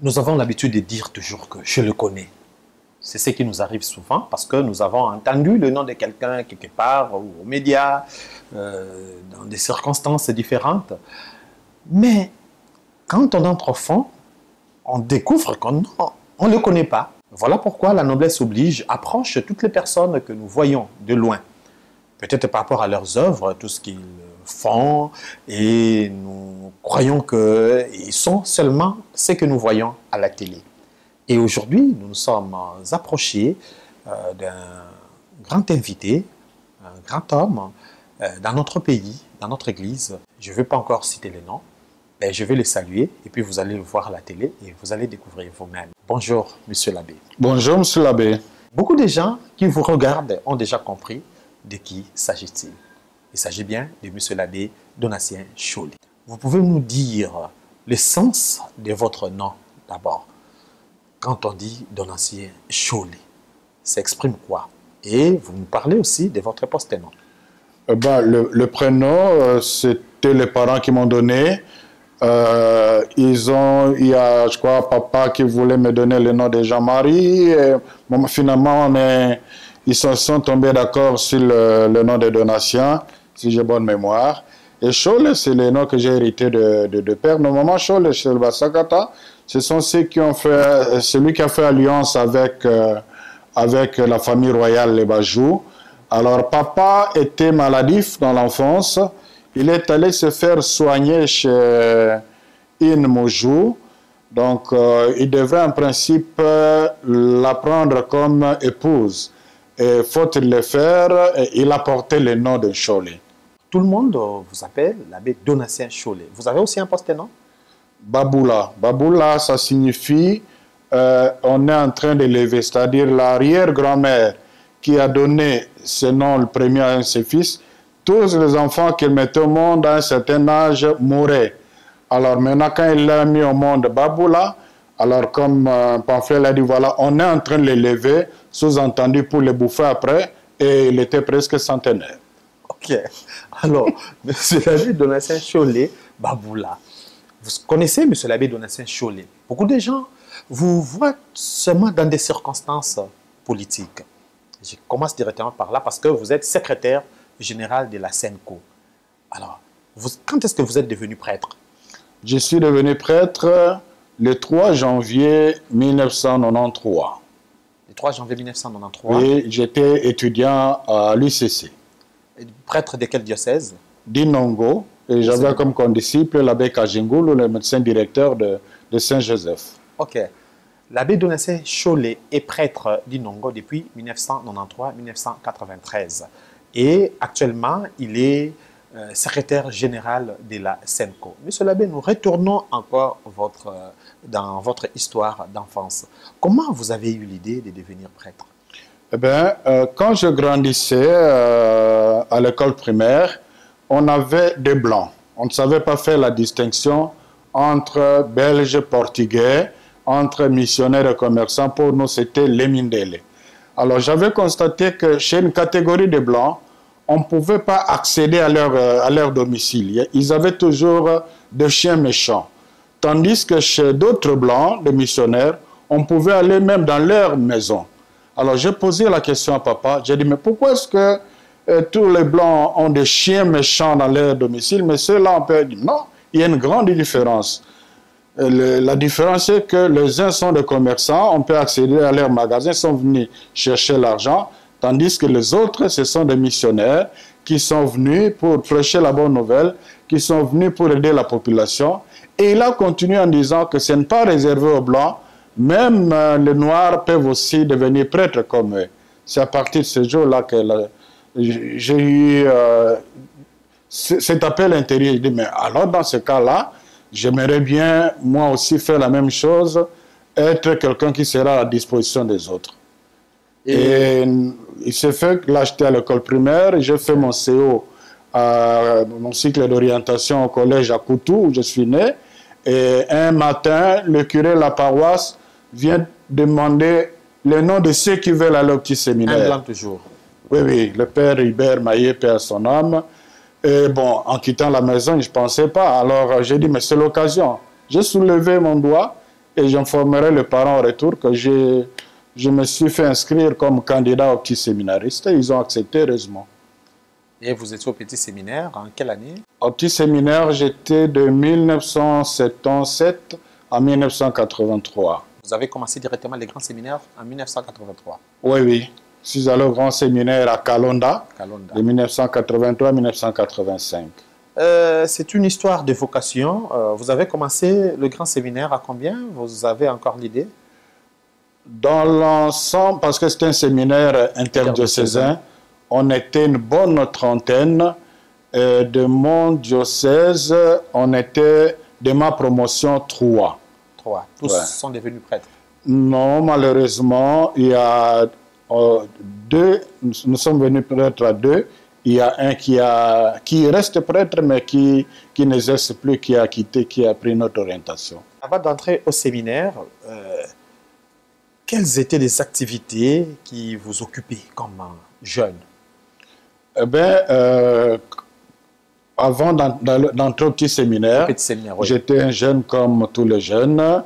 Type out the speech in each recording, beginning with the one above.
Nous avons l'habitude de dire toujours que je le connais. C'est ce qui nous arrive souvent parce que nous avons entendu le nom de quelqu'un quelque part ou aux médias, dans des circonstances différentes. Mais quand on entre au fond, on découvre qu'on ne le connaît pas. Voilà pourquoi la noblesse oblige approche toutes les personnes que nous voyons de loin. Peut-être par rapport à leurs œuvres, tout ce qu'ils font, et nous croyons qu'ils sont seulement ce que nous voyons à la télé. Et aujourd'hui, nous nous sommes approchés d'un grand invité, un grand homme dans notre pays, dans notre église. Je ne vais pas encore citer les noms, mais je vais les saluer et puis vous allez le voir à la télé et vous allez découvrir vous-même. Bonjour, monsieur l'abbé. Bonjour, monsieur l'abbé. Beaucoup de gens qui vous regardent ont déjà compris de qui s'agit-il. Il s'agit bien de monsieur l'abbé Donatien Cholet. Vous pouvez nous dire le sens de votre nom d'abord. Quand on dit Donatien Cholet, ça exprime quoi? Et vous nous parlez aussi de votre post-nom. Le prénom, c'était les parents qui m'ont donné. Il y a, je crois, papa qui voulait me donner le nom de Jean-Marie. Finalement, ils se sont tombés d'accord sur le nom de Donatien, si j'ai bonne mémoire. Et Cholet, c'est le nom que j'ai hérité de père. Normalement, Cholet, chez le Basakata, ce sont ceux qui ont fait, celui qui a fait alliance avec la famille royale, les Bajou. Alors, papa était maladif dans l'enfance. Il est allé se faire soigner chez In Mojou. Donc, il devrait en principe la prendre comme épouse. Et faut-il le faire, il a porté le nom de Cholet. Tout le monde vous appelle l'abbé Donatien Cholet. Vous avez aussi un post-nom? Baboula. Baboula, ça signifie on est en train d'élever, c'est-à-dire l'arrière-grand-mère qui a donné ce nom le premier à un de ses fils. Tous les enfants qu'elle mettait au monde à un certain âge mouraient. Alors maintenant, quand il l'a mis au monde Baboula, alors comme Pamphlet l'a dit, voilà, on est en train de l'élever, sous-entendu pour le bouffer après, et il était presque centenaire. Ok. Alors, monsieur l'abbé Donatien Cholet, Baboula. Vous connaissez monsieur l'abbé Donatien Cholet? Beaucoup de gens vous voient seulement dans des circonstances politiques. Je commence directement par là parce que vous êtes secrétaire général de la SENCO. Alors, quand est-ce que vous êtes devenu prêtre? Je suis devenu prêtre le 3 janvier 1993. Le 3 janvier 1993? Oui, j'étais étudiant à l'UCC. Prêtre de quel diocèse? D'Inongo. Et j'avais comme condisciple l'abbé Kajingulu, le médecin directeur de Saint-Joseph. Ok. L'abbé Donatien Cholet est prêtre d'Inongo depuis 1993-1993. Et actuellement, il est secrétaire général de la SENCO. Monsieur l'abbé, nous retournons encore dans votre histoire d'enfance. Comment vous avez eu l'idée de devenir prêtre? Eh bien, quand je grandissais à l'école primaire, on avait des blancs. On ne savait pas faire la distinction entre Belges, Portugais, entre missionnaires et commerçants. Pour nous, c'était les Mindele. Alors, j'avais constaté que chez une catégorie de blancs, on ne pouvait pas accéder à leur domicile. Ils avaient toujours des chiens méchants. Tandis que chez d'autres blancs, des missionnaires, on pouvait aller même dans leur maison. Alors, j'ai posé la question à papa. J'ai dit, mais pourquoi est-ce que tous les blancs ont des chiens méchants dans leur domicile, mais ceux-là, on peut dire, non, il y a une grande différence. La différence, c'est que les uns sont des commerçants, on peut accéder à leurs magasins, sont venus chercher l'argent, tandis que les autres, ce sont des missionnaires qui sont venus pour prêcher la bonne nouvelle, qui sont venus pour aider la population. Et il a continué en disant que ce n'est pas réservé aux blancs, même les noirs peuvent aussi devenir prêtres comme eux. C'est à partir de ce jour-là que j'ai eu cet appel intérieur. Je dis, mais alors dans ce cas-là, j'aimerais bien moi aussi faire la même chose, être quelqu'un qui sera à la disposition des autres. Et il s'est fait que là j'étais à l'école primaire, j'ai fait mon CO, mon cycle d'orientation au collège à Koutou, où je suis né. Et un matin, le curé de la paroisse vient demander le nom de ceux qui veulent aller au petit séminaire. Un blanc toujours. Oui, oui, le père Hubert Maillet, père son âme. Et bon, en quittant la maison, je ne pensais pas. Alors j'ai dit, mais c'est l'occasion. J'ai soulevé mon doigt et j'informerai les parents au retour que je me suis fait inscrire comme candidat au petit séminariste. Ils ont accepté, heureusement. Et vous étiez au petit séminaire en quelle année? Au petit séminaire, j'étais de 1977 à 1983. Vous avez commencé directement les grands séminaires en 1983? Oui, oui. Je suis allé au grand séminaire à Kalonda, de 1983 à 1985. C'est une histoire de vocation. Vous avez commencé le grand séminaire à combien? Vous avez encore l'idée? Dans l'ensemble, parce que c'était un séminaire interdiocésain, on était une bonne trentaine. De mon diocèse, on était, de ma promotion, 3. 3. Tous sont devenus prêtres? Non, malheureusement, il y a 2, nous sommes venus prêtres à 2. Il y a un qui reste prêtre, mais qui n'exerce plus, qui a quitté, qui a pris notre orientation. Avant d'entrer au séminaire, quelles étaient les activités qui vous occupaient comme jeune? Eh bien, avant d'entrer au petit séminaire, oui, j'étais un jeune comme tous les jeunes.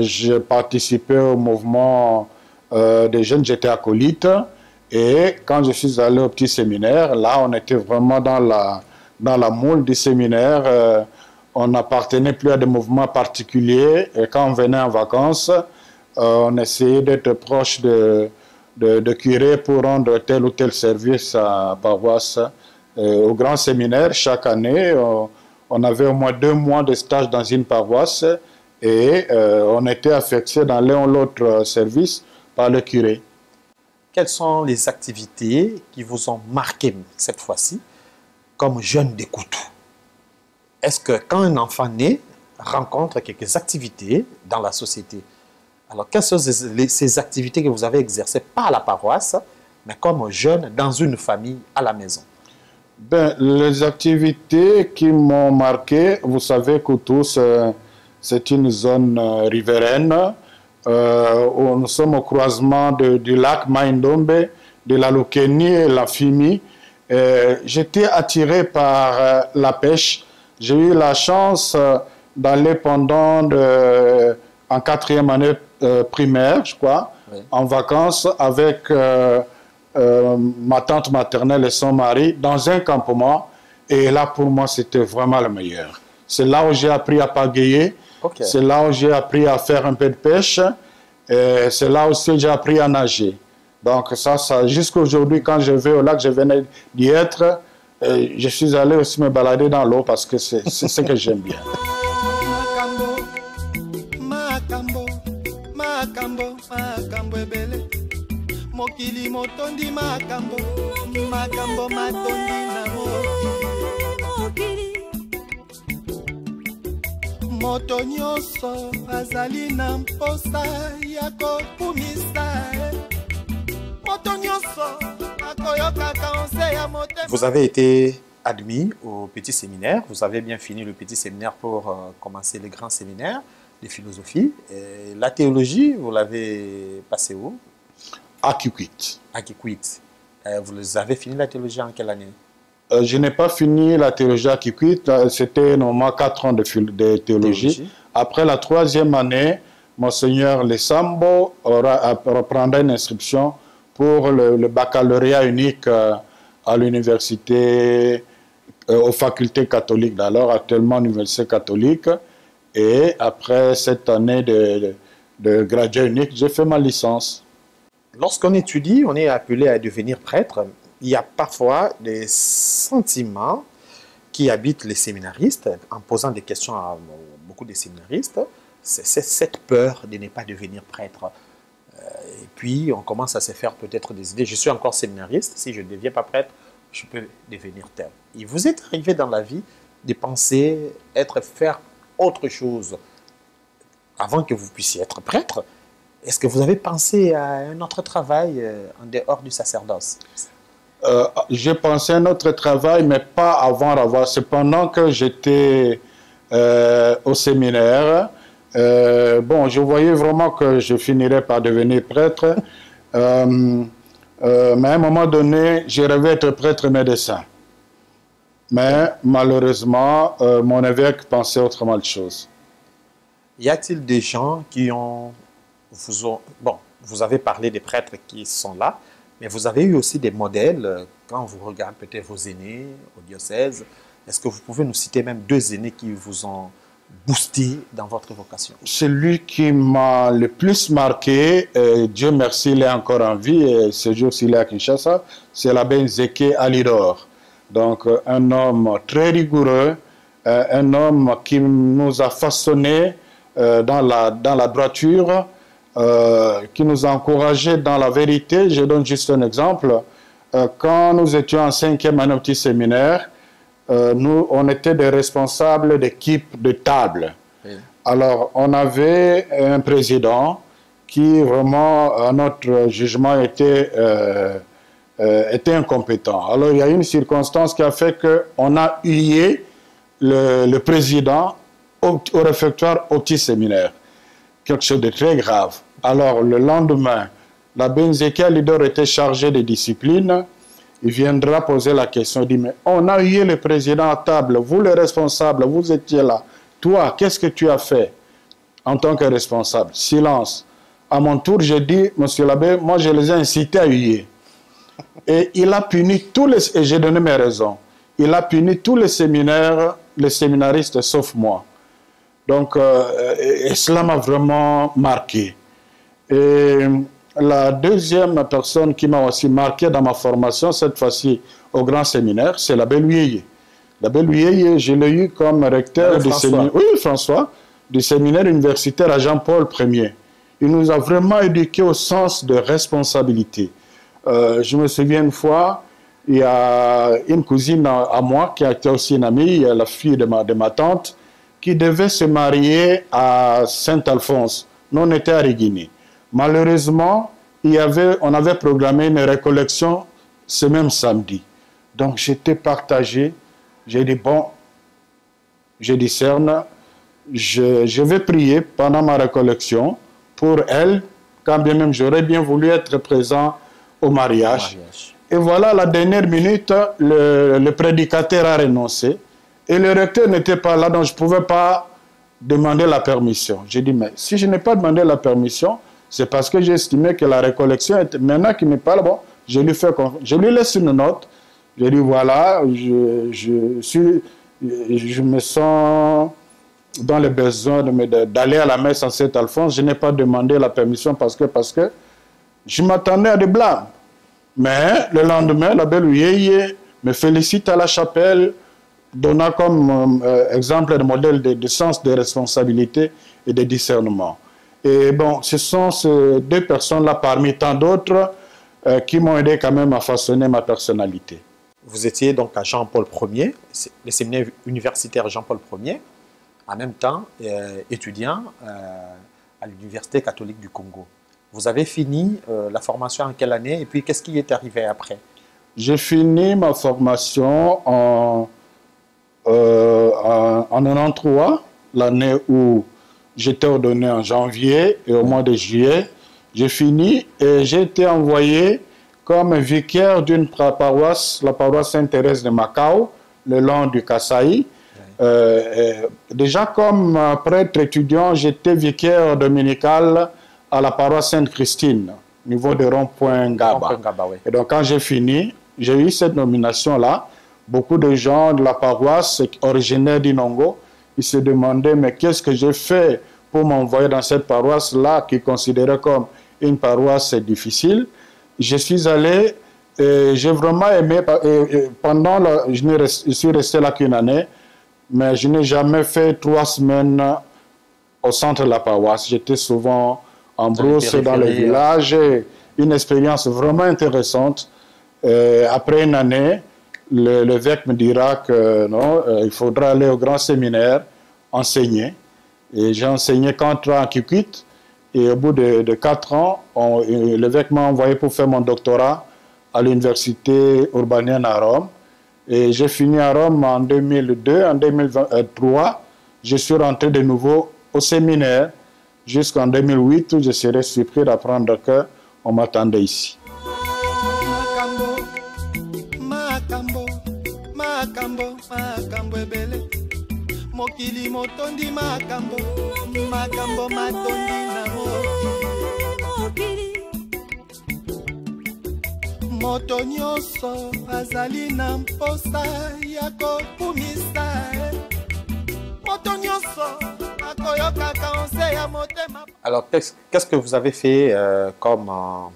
J'ai participé au mouvement des jeunes, j'étais acolyte. Et quand je suis allé au petit séminaire, là, on était vraiment dans la moule du séminaire. On n'appartenait plus à des mouvements particuliers. Et quand on venait en vacances, on essayait d'être proche de curés pour rendre tel ou tel service à la paroisse. Au grand séminaire, chaque année, on avait au moins 2 mois de stage dans une paroisse et on était affecté dans l'un ou l'autre service par le curé. Quelles sont les activités qui vous ont marqué cette fois-ci comme jeune d'écoute? Est-ce que quand un enfant naît, rencontre quelques activités dans la société, alors quelles sont ces activités que vous avez exercées, pas à la paroisse, mais comme jeune dans une famille à la maison? Ben, les activités qui m'ont marqué, vous savez que tous, c'est une zone riveraine, où nous sommes au croisement du lac Maïndombe, de la Lukeni et la Fimi. J'étais attiré par la pêche. J'ai eu la chance d'aller pendant en 4e année primaire, je crois, oui, en vacances avec ma tante maternelle et son mari dans un campement. Et là, pour moi, c'était vraiment le meilleur. C'est là où j'ai appris à pagayer. Okay. C'est là où j'ai appris à faire un peu de pêche. C'est là aussi j'ai appris à nager. Donc ça jusqu'à aujourd'hui, quand je vais au lac, je venais d'y être, je suis allé aussi me balader dans l'eau parce que c'est ce que j'aime bien. Moto nyonso azali na mposa ya kokumisa. Moto nyonso akoyoka conseil ya motema. Vous avez été admis au petit séminaire. Vous avez bien fini le petit séminaire pour commencer le grand séminaire de philosophie. Et la théologie, vous l'avez passé où? À Kikwit. À Kikwit. Vous avez fini la théologie en quelle année? Je n'ai pas fini la théologie à Kikwit, c'était normalement 4 ans de théologie. Après la 3e année, Monseigneur Lesambo reprendra une inscription pour le baccalauréat unique à l'université, aux facultés catholiques d'alors, actuellement l'université catholique. Et après cette année de graduat unique, j'ai fait ma licence. Lorsqu'on étudie, on est appelé à devenir prêtre. Il y a parfois des sentiments qui habitent les séminaristes, en posant des questions à beaucoup de séminaristes. C'est cette peur de ne pas devenir prêtre. Et puis, on commence à se faire peut-être des idées. Je suis encore séminariste, si je ne deviens pas prêtre, je peux devenir tel. Il vous est arrivé dans la vie de penser faire autre chose avant que vous puissiez être prêtre? Est-ce que vous avez pensé à un autre travail en dehors du sacerdoce? J'ai pensé à un autre travail, mais pas avant d'avoir. C'est pendant que j'étais au séminaire. Bon, je voyais vraiment que je finirais par devenir prêtre. Mais à un moment donné, j'ai rêvé être prêtre médecin. Mais malheureusement, mon évêque pensait autrement de choses. Y a-t-il des gens qui bon, vous avez parlé des prêtres qui sont là, mais vous avez eu aussi des modèles, quand vous regardez peut-être vos aînés au diocèse, est-ce que vous pouvez nous citer même 2 aînés qui vous ont boosté dans votre vocation? Celui qui m'a le plus marqué, Dieu merci, il est encore en vie, et ce jour-ci il est à Kinshasa, c'est l'abbé Nzeke Alidor. Donc un homme très rigoureux, un homme qui nous a façonné dans la droiture, qui nous a encouragés dans la vérité. Je donne juste un exemple. Quand nous étions en 5e année au petit séminaire, nous, on était des responsables d'équipe de table. Oui. Alors, on avait un président qui, vraiment, à notre jugement, était incompétent. Alors, il y a une circonstance qui a fait qu'on a hué le président au réfectoire au petit séminaire. Quelque chose de très grave. Alors, le lendemain, l'abbé Nzeke Alidor était chargé de discipline. Il viendra poser la question, il dit, mais on a eu le président à table, vous les responsables, vous étiez là. Toi, qu'est-ce que tu as fait en tant que responsable? Silence. À mon tour, j'ai dit, monsieur l'abbé, moi je les ai incités à huer. Et il a puni tous les... Et j'ai donné mes raisons. Il a puni tous les séminaires, les séminaristes, sauf moi. Donc, et cela m'a vraiment marqué. Et la deuxième personne qui m'a aussi marqué dans ma formation, cette fois-ci au grand séminaire, c'est l'abbé Luyeye. L'abbé Luyeye, je l'ai eu comme recteur du séminaire, oui, François, du séminaire universitaire à Jean-Paul Ier. Il nous a vraiment éduqués au sens de responsabilité. Je me souviens une fois, il y a une cousine à moi qui a été aussi une amie, la fille de ma tante, qui devait se marier à Saint-Alphonse. Nous, on était à Riguini. Malheureusement, on avait programmé une récollection ce même samedi. Donc, j'étais partagé. J'ai dit, bon, je discerne, je vais prier pendant ma récollection pour elle, quand bien même j'aurais bien voulu être présent au mariage. Et voilà, la dernière minute, le prédicateur a renoncé. Et le recteur n'était pas là, donc je ne pouvais pas demander la permission. J'ai dit, mais si je n'ai pas demandé la permission, c'est parce que j'ai estimé que la récollection était... Maintenant qu'il me parle, bon, je lui laisse une note. Je dis, voilà, je me sens dans le besoin d'aller à la messe en Saint-Alphonse. Je n'ai pas demandé la permission parce que je m'attendais à des blâmes. Mais le lendemain, l'abbé Luyeye me félicite à la chapelle, donnant comme exemple de modèle de sens de responsabilité et de discernement. Et bon, ce sont ces 2 personnes-là, parmi tant d'autres, qui m'ont aidé quand même à façonner ma personnalité. Vous étiez donc à Jean-Paul Ier, le séminaire universitaire Jean-Paul Ier, en même temps étudiant à l'Université catholique du Congo. Vous avez fini la formation en quelle année et puis qu'est-ce qui est arrivé après? J'ai fini ma formation en 93, l'année où j'étais ordonné en janvier, et au mois de juillet, j'ai fini et j'ai été envoyé comme vicaire d'une paroisse, la paroisse Sainte-Thérèse de Macao, le long du Kasaï. Déjà comme prêtre étudiant, j'étais vicaire dominical à la paroisse Sainte-Christine, au niveau de rond-point Ngaba. Oui. Et donc quand j'ai fini, j'ai eu cette nomination-là. Beaucoup de gens de la paroisse originaires d'Inongo, ils se demandaient, mais qu'est-ce que j'ai fait pour m'envoyer dans cette paroisse-là, qui est considérée comme une paroisse difficile. Je suis allé, j'ai vraiment aimé, je suis resté là qu'une année, mais je n'ai jamais fait 3 semaines au centre de la paroisse. J'étais souvent en brousse dans le village, une expérience vraiment intéressante. Après une année, l'évêque me dira que non, il faudra aller au grand séminaire, enseigner. Et j'ai enseigné 4 ans à Kikwit. Et au bout de 4 ans, l'évêque m'a envoyé pour faire mon doctorat à l'université urbanienne à Rome. Et j'ai fini à Rome en 2002. En 2003, je suis rentré de nouveau au séminaire jusqu'en 2008 où je serais surpris d'apprendre qu'on m'attendait ici. mokili motondi makambo makambo matondi nango moto nyonso azali na mposa ya kokumisa moto nyonso akoyokaka onse ya motema. Alors qu'est-ce que vous avez fait comme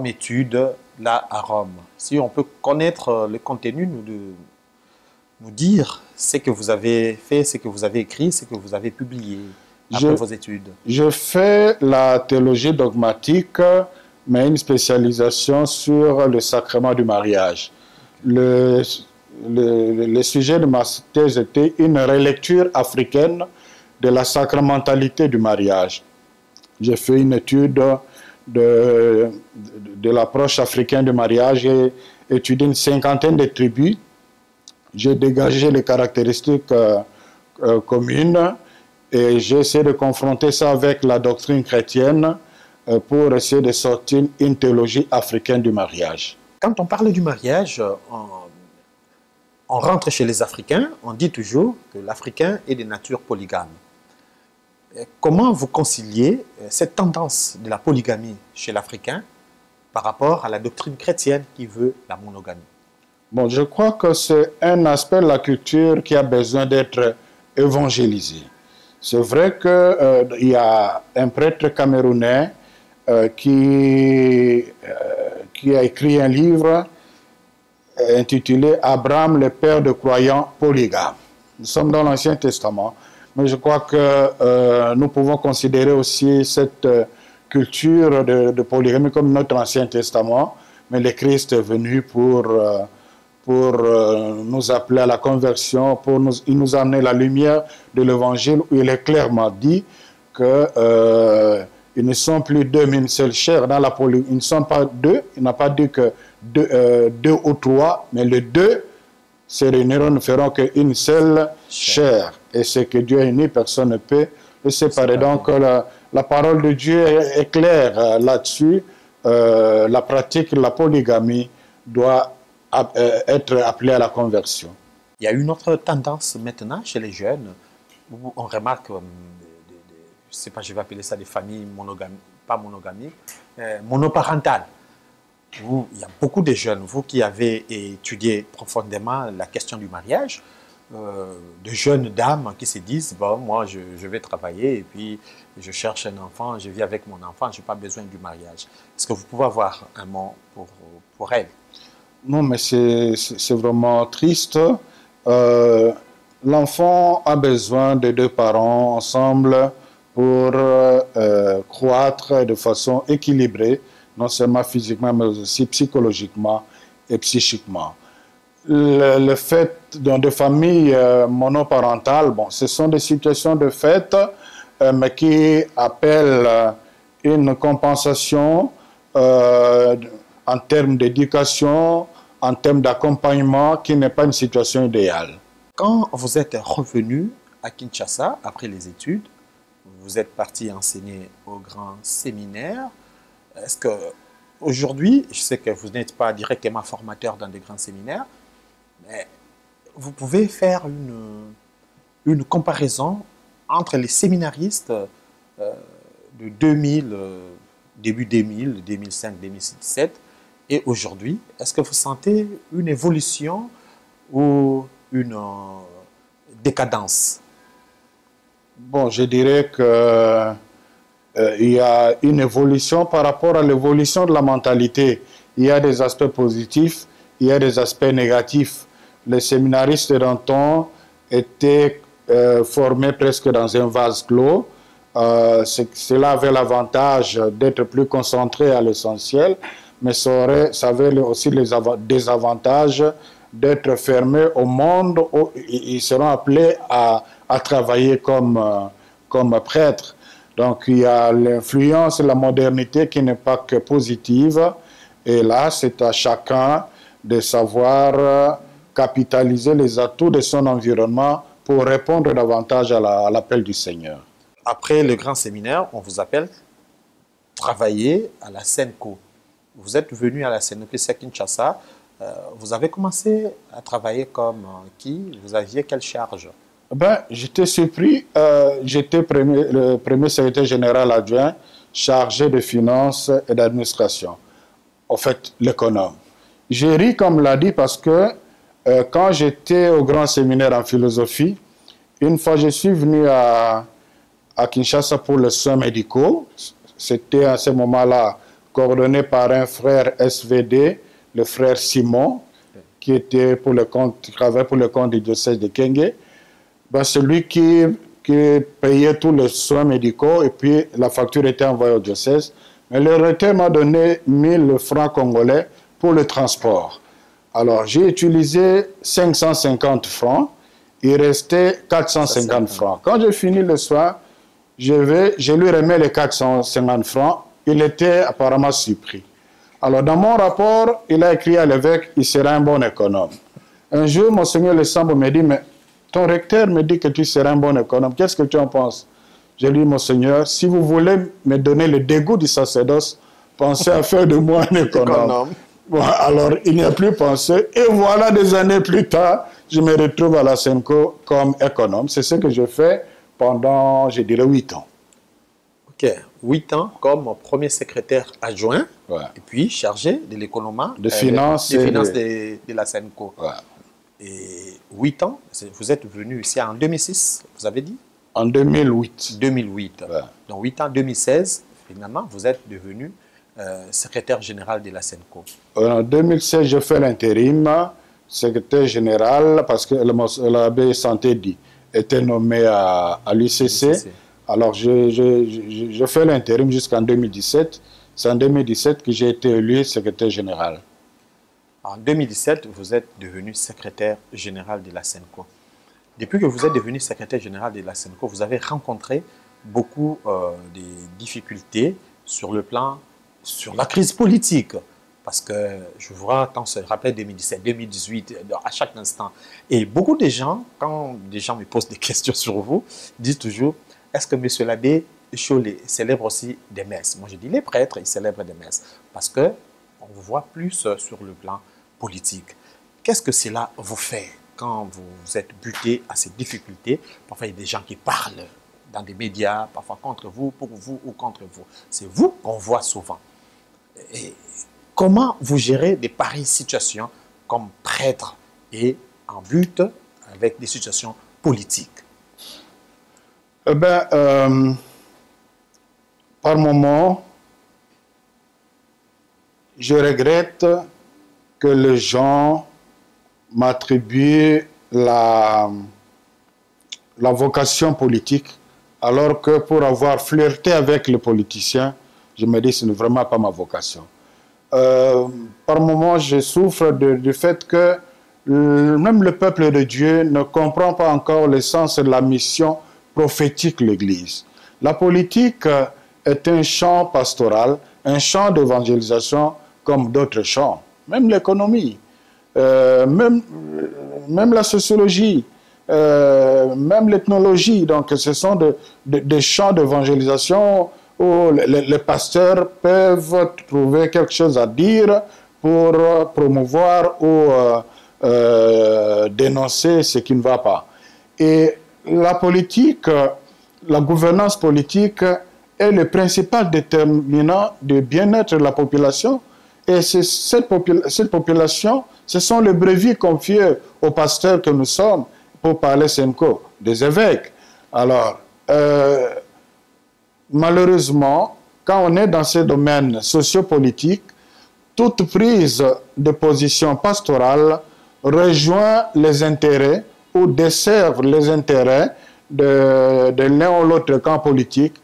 étude là à Rome? Si on peut connaître le contenu, nous dire ce que vous avez fait, ce que vous avez écrit, ce que vous avez publié après vos études. Je fais la théologie dogmatique, mais une spécialisation sur le sacrement du mariage. Le sujet de ma thèse était une relecture africaine de la sacramentalité du mariage. J'ai fait une étude de l'approche africaine du mariage. J'ai étudié une cinquantaine de tribus. J'ai dégagé les caractéristiques communes et j'ai essayé de confronter ça avec la doctrine chrétienne pour essayer de sortir une théologie africaine du mariage. Quand on parle du mariage, on rentre chez les Africains, on dit toujours que l'Africain est de nature polygame. Comment vous conciliez cette tendance de la polygamie chez l'Africain par rapport à la doctrine chrétienne qui veut la monogamie? Bon, je crois que c'est un aspect de la culture qui a besoin d'être évangélisé. C'est vrai qu'il y a un prêtre camerounais qui a écrit un livre intitulé « Abraham, le père de croyants polygames ». Nous sommes dans l'Ancien Testament, mais je crois que nous pouvons considérer aussi cette culture de polygamie comme notre Ancien Testament, mais le Christ est venu pour nous appeler à la conversion, il nous a amené la lumière de l'Évangile où il est clairement dit que ils ne sont plus deux, mais une seule chair. Dans la polygamie, ils ne sont pas deux, il n'a pas dit que deux ou trois, mais les deux se réuniront, ne feront qu'une seule chair. Et ce que Dieu a uni, personne ne peut le séparer. Donc la parole de Dieu est claire là-dessus. La pratique de la polygamie doit être appelée à la conversion. Il y a une autre tendance maintenant chez les jeunes où on remarque, je ne sais pas, je vais appeler ça des familles monoparentales. Où il y a beaucoup de jeunes, vous qui avez étudié profondément la question du mariage, de jeunes dames qui se disent, bon, moi je vais travailler et puis je cherche un enfant, je vis avec mon enfant, je n'ai pas besoin du mariage. Est-ce que vous pouvez avoir un mot pour elles? Non, mais c'est vraiment triste. L'enfant a besoin de deux parents ensemble pour croître de façon équilibrée, non seulement physiquement, mais aussi psychologiquement et psychiquement. Le fait dans des familles monoparentales, bon, ce sont des situations de fait, mais qui appellent une compensation en termes d'éducation, en termes d'accompagnement, qui n'est pas une situation idéale. Quand vous êtes revenu à Kinshasa, après les études, vous êtes parti enseigner au grand séminaire. Est-ce qu'aujourd'hui, je sais que vous n'êtes pas directement formateur dans des grands séminaires, mais vous pouvez faire une comparaison entre les séminaristes de 2000, début 2000, 2005, 2017 et aujourd'hui. Est-ce que vous sentez une évolution ou une décadence? Bon, je dirais que il y a une évolution par rapport à l'évolution de la mentalité. Il y a des aspects positifs, il y a des aspects négatifs. Les séminaristes d'antan étaient formés presque dans un vase clos. Cela avait l'avantage d'être plus concentré à l'essentiel, mais ça avait aussi les désavantages d'être fermés au monde où ils seront appelés à travailler comme prêtres. Donc il y a l'influence et la modernité qui n'est pas que positive. Et là, c'est à chacun de savoir capitaliser les atouts de son environnement pour répondre davantage à l'appel du Seigneur. Après le grand séminaire, on vous appelle travailler à la Senco. Vous êtes venu à la Senco à Kinshasa Vous avez commencé à travailler comme qui? Vous aviez quelle charge? Ben, j'étais surpris. J'étais le premier secrétaire général adjoint chargé de finances et d'administration. En fait, l'économe. J'ai ri, comme l'a dit, parce que quand j'étais au grand séminaire en philosophie, une fois je suis venu à Kinshasa pour les soins médicaux. C'était à ce moment-là coordonné par un frère SVD, le frère Simon, qui était qui travaillait pour le compte du diocèse de Kenge. Ben, c'est lui qui payait tous les soins médicaux et puis la facture était envoyée au diocèse. Mais le recteur m'a donné 1000 francs congolais pour le transport. Alors, j'ai utilisé 550 francs. Il restait 450 francs. Quand j'ai fini le soir, je lui remets les 450 francs. Il était apparemment surpris. Alors, dans mon rapport, il a écrit à l'évêque, il sera un bon économe. Un jour, Monseigneur Le Sambo me dit, mais ton recteur me dit que tu seras un bon économe. Qu'est-ce que tu en penses? J'ai dit, Monseigneur, si vous voulez me donner le dégoût du sacerdoce, pensez à faire de moi un économe. Bon, alors, il n'y a plus pensé. Et voilà, des années plus tard, je me retrouve à la SENCO comme économe. C'est ce que je fais pendant, je dirais, 8 ans. Ok, 8 ans comme premier secrétaire adjoint, Ouais. et puis chargé de l'économie, De finances de la SENCO. Ouais. Et 8 ans, vous êtes venu ici en 2006, vous avez dit? En 2008. 2008. Ouais. Donc 8 ans, 2016, finalement, vous êtes devenu secrétaire général de la SENCO. En 2016, je fais l'intérim, secrétaire général, parce que l'abbé Santé dit, était nommé à l'UCC. Alors, je fais l'intérim jusqu'en 2017. C'est en 2017 que j'ai été élu secrétaire général. En 2017, vous êtes devenu secrétaire général de la SENCO. Depuis que vous êtes devenu secrétaire général de la SENCO, vous avez rencontré beaucoup de difficultés sur le plan, sur la crise politique. Parce que je vois, quand on se rappelle 2017, 2018, à chaque instant, et beaucoup de gens, quand des gens me posent des questions sur vous, disent toujours, est-ce que M. l'abbé Chollet célèbre aussi des messes? Moi, je dis, les prêtres, ils célèbrent des messes. Parce qu'on vous voit plus sur le plan politique. Qu'est-ce que cela vous fait quand vous êtes buté à ces difficultés? Parfois, il y a des gens qui parlent dans des médias, parfois contre vous, pour vous ou contre vous. C'est vous qu'on voit souvent. Et comment vous gérez des pareilles situations comme prêtre et en but avec des situations politiques? Par moment, je regrette que les gens m'attribuent la vocation politique, alors que pour avoir flirté avec les politiciens, je me dis que ce n'est vraiment pas ma vocation. Par moment, je souffre du fait que même le peuple de Dieu ne comprend pas encore le sens de la mission prophétique de l'Église. La politique est un champ pastoral, un champ d'évangélisation comme d'autres champs, même l'économie, même la sociologie, même l'ethnologie. Donc ce sont des champs d'évangélisation où les pasteurs peuvent trouver quelque chose à dire pour promouvoir ou dénoncer ce qui ne va pas. Et la politique, la gouvernance politique est le principal déterminant du bien-être de la population. Et cette population, ce sont les brebis confiés aux pasteurs que nous sommes pour parler SENCO, des évêques. Alors, malheureusement, quand on est dans ces domaines sociopolitiques, toute prise de position pastorale rejoint les intérêts ou dessert les intérêts de l'un ou l'autre camp politique.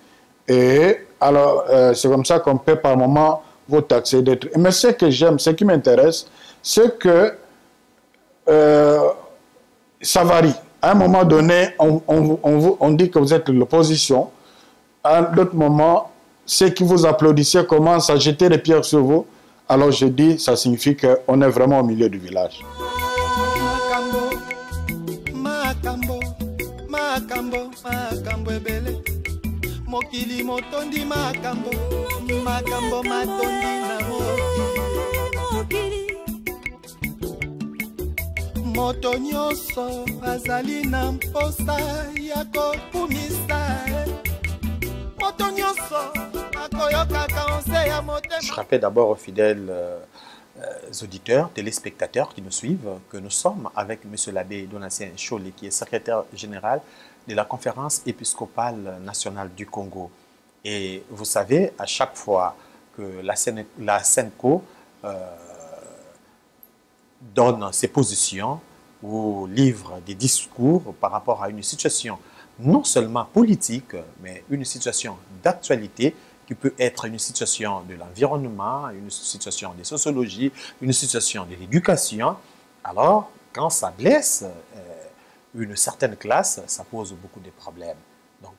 Et alors, c'est comme ça qu'on peut par moment vous taxer d'être. Mais ce que j'aime, ce qui m'intéresse, c'est que ça varie. À un moment donné, on dit que vous êtes l'opposition. À d'autres moments, ceux qui vous applaudissaient commencent à jeter des pierres sur vous. Alors je dis, ça signifie qu'on est vraiment au milieu du village. Makambo ebele mokili motondi makambo matondi na mokili moto nyonso azali na mposa ya kokumisa moto nyonso akoyoka conseil ya motema. Je rappelle d'abord aux fidèles auditeurs, téléspectateurs qui nous suivent, que nous sommes avec M. l'abbé Donatien Cholé, qui est secrétaire général de la conférence épiscopale nationale du Congo. Et vous savez, à chaque fois que la SENCO donne ses positions ou livre des discours par rapport à une situation non seulement politique, mais une situation d'actualité qui peut être une situation de l'environnement, une situation de sociologie, une situation de l'éducation. Alors, quand ça blesse une certaine classe, ça pose beaucoup de problèmes. Donc,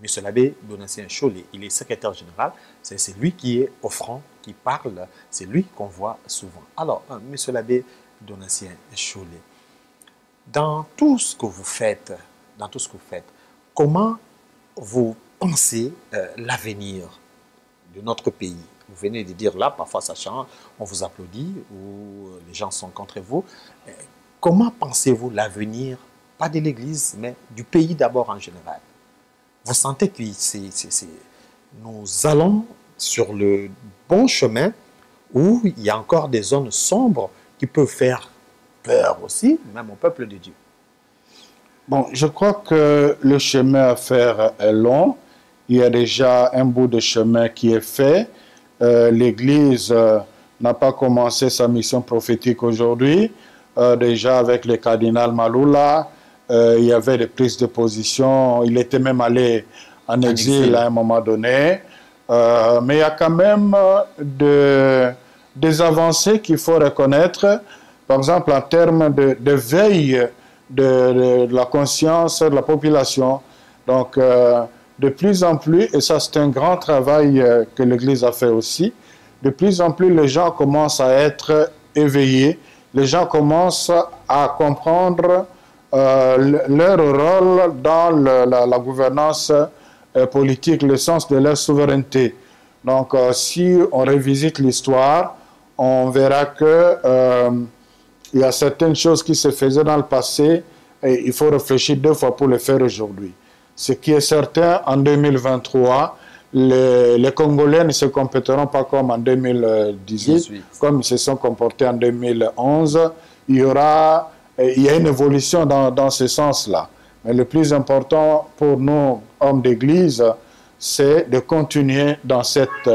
M. l'abbé Donatien Cholé, il est secrétaire général, c'est lui qui est au front, qui parle, c'est lui qu'on voit souvent. Alors, M. l'abbé Donatien Cholé, dans tout ce que vous faites, comment vous pensez l'avenir de notre pays? Vous venez de dire là, parfois ça change, on vous applaudit ou les gens sont contre vous. Comment pensez-vous l'avenir, pas de l'Église, mais du pays d'abord en général? Vous sentez que nous allons sur le bon chemin où il y a encore des zones sombres qui peuvent faire peur aussi, même au peuple de Dieu? Bon, je crois que le chemin à faire est long. Il y a déjà un bout de chemin qui est fait. L'Église n'a pas commencé sa mission prophétique aujourd'hui. Déjà avec le cardinal Malula, il y avait des prises de position. Il était même allé en exil à un moment donné. Mais il y a quand même des avancées qu'il faut reconnaître. Par exemple, en termes de veille de la conscience de la population. Donc, de plus en plus, et ça c'est un grand travail que l'Église a fait aussi, de plus en plus les gens commencent à être éveillés, les gens commencent à comprendre leur rôle dans la gouvernance politique, le sens de leur souveraineté. Donc, si on revisite l'histoire, on verra que il y a certaines choses qui se faisaient dans le passé et il faut réfléchir 2 fois pour le faire aujourd'hui. Ce qui est certain, en 2023, les Congolais ne se comporteront pas comme en 2018, comme ils se sont comportés en 2011. Il y a une évolution dans ce sens-là. Mais le plus important pour nous, hommes d'Église, c'est de continuer dans cette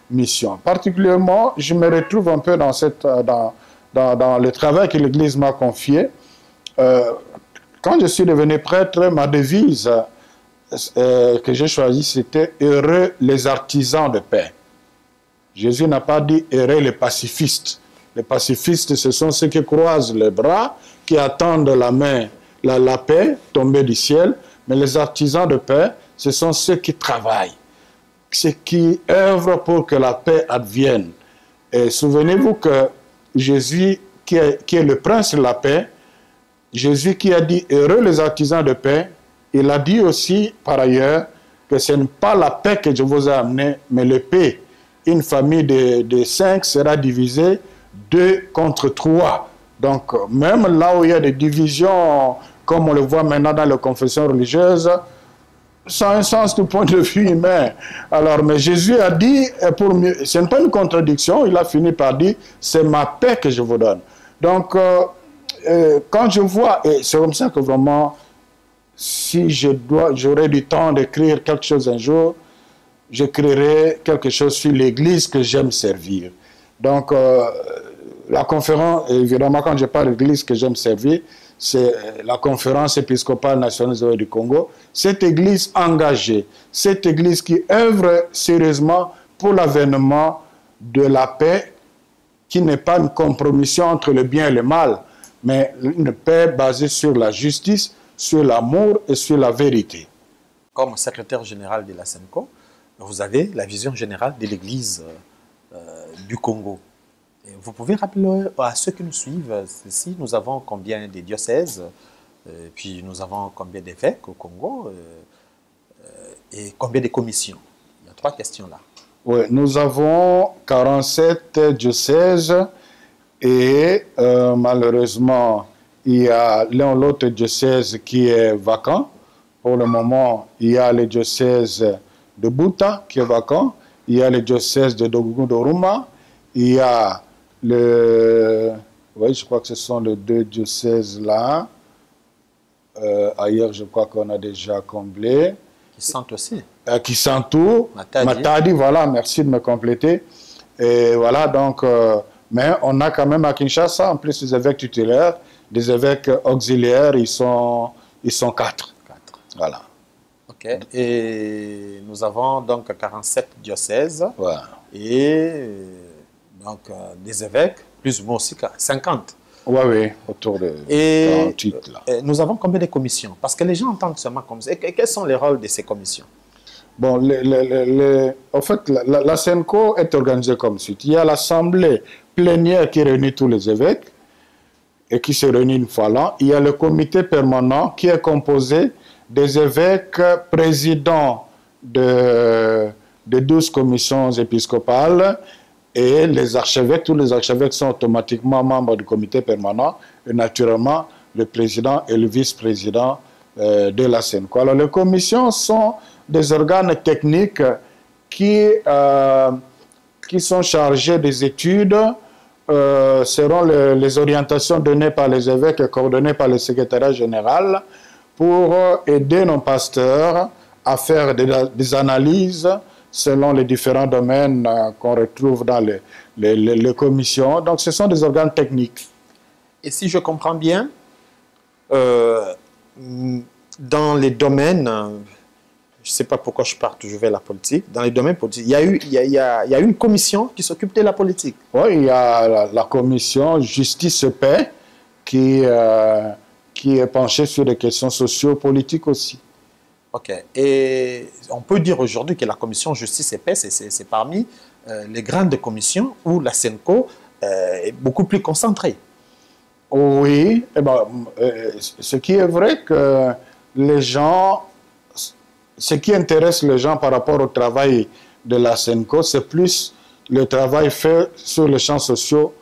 mission. Particulièrement, je me retrouve un peu dans le travail que l'Église m'a confié. Quand je suis devenu prêtre, ma devise que j'ai choisie, c'était « Heureux les artisans de paix ». Jésus n'a pas dit « Heureux les pacifistes ». Les pacifistes, ce sont ceux qui croisent les bras, qui attendent la paix tombée du ciel. Mais les artisans de paix, ce sont ceux qui travaillent, ceux qui œuvrent pour que la paix advienne. Et souvenez-vous que Jésus, qui est le prince de la paix, Jésus qui a dit « Heureux les artisans de paix », il a dit aussi, par ailleurs, que ce n'est pas la paix que je vous ai amenée, mais le paix. Une famille de 5 sera divisée 2 contre 3. Donc, même là où il y a des divisions, comme on le voit maintenant dans les confessions religieuses, ça a un sens du point de vue humain. Alors, mais Jésus a dit, ce n'est pas une contradiction, il a fini par dire, c'est ma paix que je vous donne. Donc, quand je vois, et c'est comme ça que vraiment, si j'aurais du temps d'écrire quelque chose un jour, j'écrirai quelque chose sur l'Église que j'aime servir. Donc, la conférence, évidemment, quand je parle d'Église que j'aime servir, c'est la conférence épiscopale nationale du Congo, cette Église engagée, cette Église qui œuvre sérieusement pour l'avènement de la paix, qui n'est pas une compromission entre le bien et le mal, mais une paix basée sur la justice, sur l'amour et sur la vérité. Comme secrétaire général de la SENCO, vous avez la vision générale de l'Église du Congo. Et vous pouvez rappeler à ceux qui nous suivent, ici nous avons combien de diocèses, puis nous avons combien d'évêques au Congo, et combien de commissions? Il y a 3 questions là. Oui, nous avons 47 diocèses et malheureusement, il y a l'un ou l'autre diocèse qui est vacant. Pour le moment, il y a le diocèse de Buta qui est vacant, il y a le diocèse de Dogoudoruma, il y a le... Oui, je crois que ce sont les deux diocèses là. Ailleurs, je crois qu'on a déjà comblé. Qui sentent aussi. Qui sentent tout. Matadi. Matadi, voilà, merci de me compléter. Et voilà, donc, mais on a quand même à Kinshasa, en plus des évêques tutélaires, des évêques auxiliaires, ils sont 4. Voilà. OK. Et nous avons donc 47 diocèses. Ouais. Et donc des évêques, plus ou moins aussi 50. Oui, autour de 48 là. Et nous avons combien de commissions? Parce que les gens entendent seulement comme ça. Et quels sont les rôles de ces commissions? Bon, en fait, la SENCO est organisée comme suite. Il y a l'assemblée plénière qui réunit tous les évêques et qui se réunit une fois l'an. Il y a le comité permanent qui est composé des évêques présidents de 12 commissions épiscopales et les archevêques. Tous les archevêques sont automatiquement membres du comité permanent et naturellement le président et le vice-président de la SENCO. Alors les commissions sont des organes techniques qui sont chargés des études, seront les orientations données par les évêques et coordonnées par le secrétariat général pour aider nos pasteurs à faire des analyses selon les différents domaines qu'on retrouve dans les commissions. Donc ce sont des organes techniques. Et si je comprends bien, dans les domaines, je ne sais pas pourquoi je pars toujours vers la politique, dans les domaines politiques, il y a une commission qui s'occupe de la politique. Oui, il y a la commission Justice et Paix qui est penchée sur des questions socio-politiques aussi. OK. Et on peut dire aujourd'hui que la commission Justice et Paix, c'est parmi les grandes commissions où la SENCO est beaucoup plus concentrée. Oui, eh ben, ce qui est vrai que les gens... Ce qui intéresse les gens par rapport au travail de la SENCO, c'est plus le travail fait sur les champs sociaux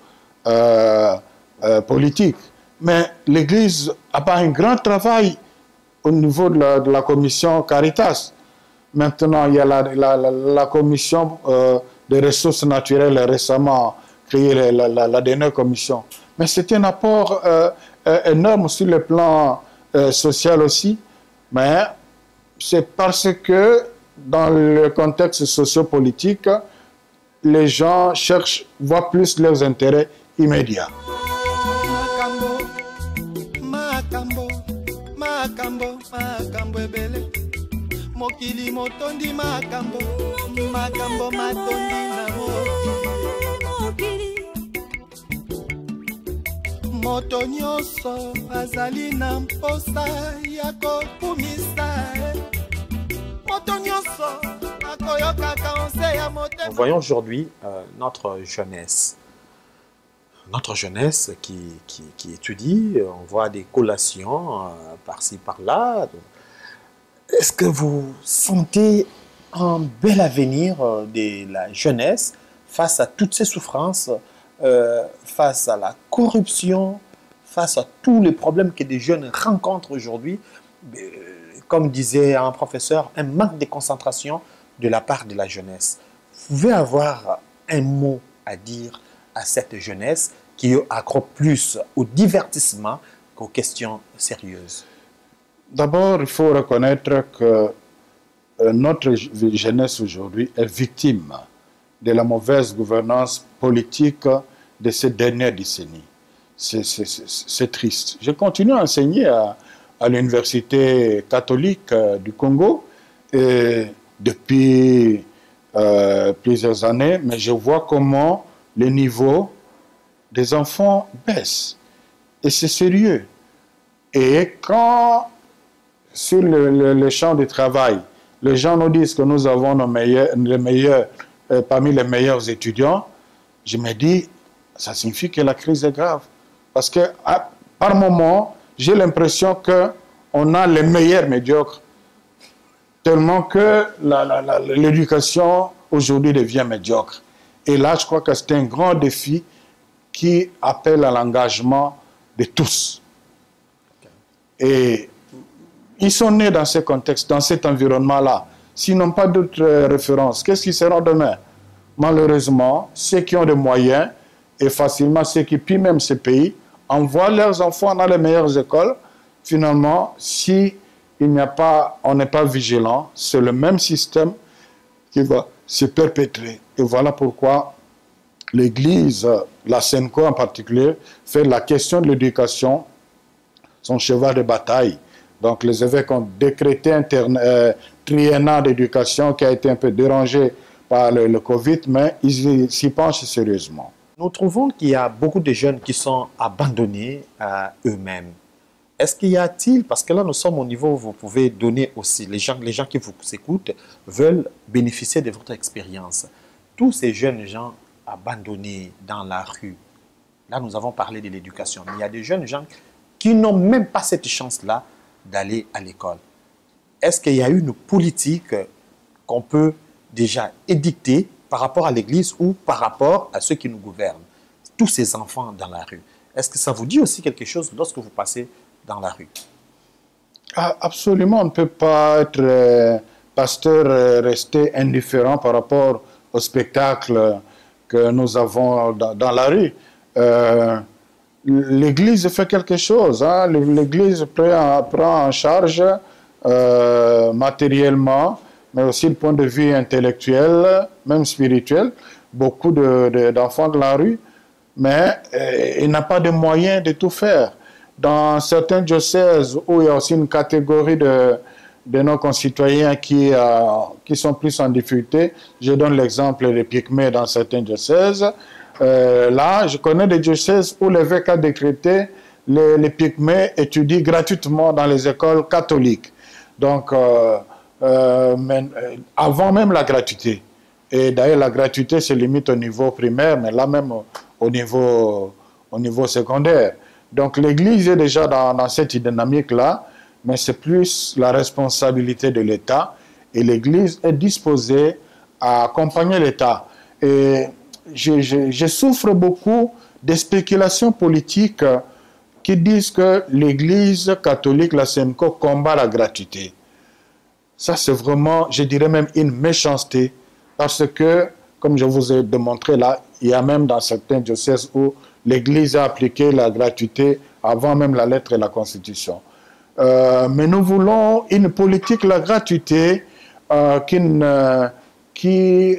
politiques. Mais l'Église a pas un grand travail au niveau de la commission Caritas. Maintenant, il y a la commission des ressources naturelles récemment créée, la dernière commission. Mais c'est un apport énorme sur le plan social aussi. Mais c'est parce que dans le contexte sociopolitique, les gens voient plus leurs intérêts immédiats. Moto nyonso azali na mposa ya kokumisa. Nous voyons aujourd'hui notre jeunesse qui étudie, on voit des collations par-ci, par-là. Est-ce que vous sentez un bel avenir de la jeunesse face à toutes ces souffrances, face à la corruption, face à tous les problèmes que des jeunes rencontrent aujourd'hui? Comme disait un professeur, un manque de concentration de la part de la jeunesse. Vous pouvez avoir un mot à dire à cette jeunesse qui accroît plus au divertissement qu'aux questions sérieuses? D'abord, il faut reconnaître que notre jeunesse aujourd'hui est victime de la mauvaise gouvernance politique de ces dernières décennies. C'est triste. Je continue à enseigner à l'Université catholique du Congo depuis plusieurs années, mais je vois comment le niveau des enfants baisse. Et c'est sérieux. Et quand, sur le champ du travail, les gens nous disent que nous avons parmi les meilleurs étudiants, je me dis, ça signifie que la crise est grave. Parce que par moment, j'ai l'impression qu'on a les meilleurs médiocres, tellement que l'éducation aujourd'hui devient médiocre. Et là, je crois que c'est un grand défi qui appelle à l'engagement de tous. Et ils sont nés dans ce contexte, dans cet environnement-là. S'ils n'ont pas d'autres références, qu'est-ce qu'ils seront demain? Malheureusement, ceux qui ont des moyens, et facilement ceux qui pillent même ces pays, envoient leurs enfants dans les meilleures écoles. Finalement, si on n'est pas vigilant, c'est le même système qui va se perpétrer. Et voilà pourquoi l'Église, la SENCO en particulier, fait la question de l'éducation son cheval de bataille. Donc les évêques ont décrété un triennat d'éducation qui a été un peu dérangé par le Covid, mais ils s'y penchent sérieusement. Nous trouvons qu'il y a beaucoup de jeunes qui sont abandonnés à eux-mêmes. Est-ce qu'il y a-t-il, parce que là nous sommes au niveau où vous pouvez donner aussi, les gens qui vous écoutent veulent bénéficier de votre expérience. Tous ces jeunes gens abandonnés dans la rue, là nous avons parlé de l'éducation, mais il y a des jeunes gens qui n'ont même pas cette chance-là d'aller à l'école. Est-ce qu'il y a une politique qu'on peut déjà édicter par rapport à l'Église ou par rapport à ceux qui nous gouvernent? Tous ces enfants dans la rue. Est-ce que ça vous dit aussi quelque chose lorsque vous passez dans la rue? Absolument, on ne peut pas être pasteur, rester indifférent par rapport au spectacle que nous avons dans la rue. L'Église fait quelque chose. Hein? L'Église prend en charge matériellement, mais aussi du point de vue intellectuel, même spirituel, beaucoup d'enfants de la rue, mais il n'a pas de moyens de tout faire. Dans certains diocèses où il y a aussi une catégorie de nos concitoyens qui sont plus en difficulté, je donne l'exemple des Pygmées dans certains diocèses. Là, je connais des diocèses où l'évêque a décrété les Pygmées étudient gratuitement dans les écoles catholiques. Donc, avant même la gratuité. Et d'ailleurs, la gratuité se limite au niveau primaire, mais là même au niveau secondaire. Donc, l'Église est déjà dans cette dynamique-là, mais c'est plus la responsabilité de l'État. Et l'Église est disposée à accompagner l'État. Et je souffre beaucoup des spéculations politiques qui disent que l'Église catholique, la SENCO, combat la gratuité. Ça, c'est vraiment, je dirais même une méchanceté, parce que, comme je vous ai démontré là, il y a même dans certains diocèses où l'Église a appliqué la gratuité avant même la lettre et la Constitution. Mais nous voulons une politique de la gratuité qui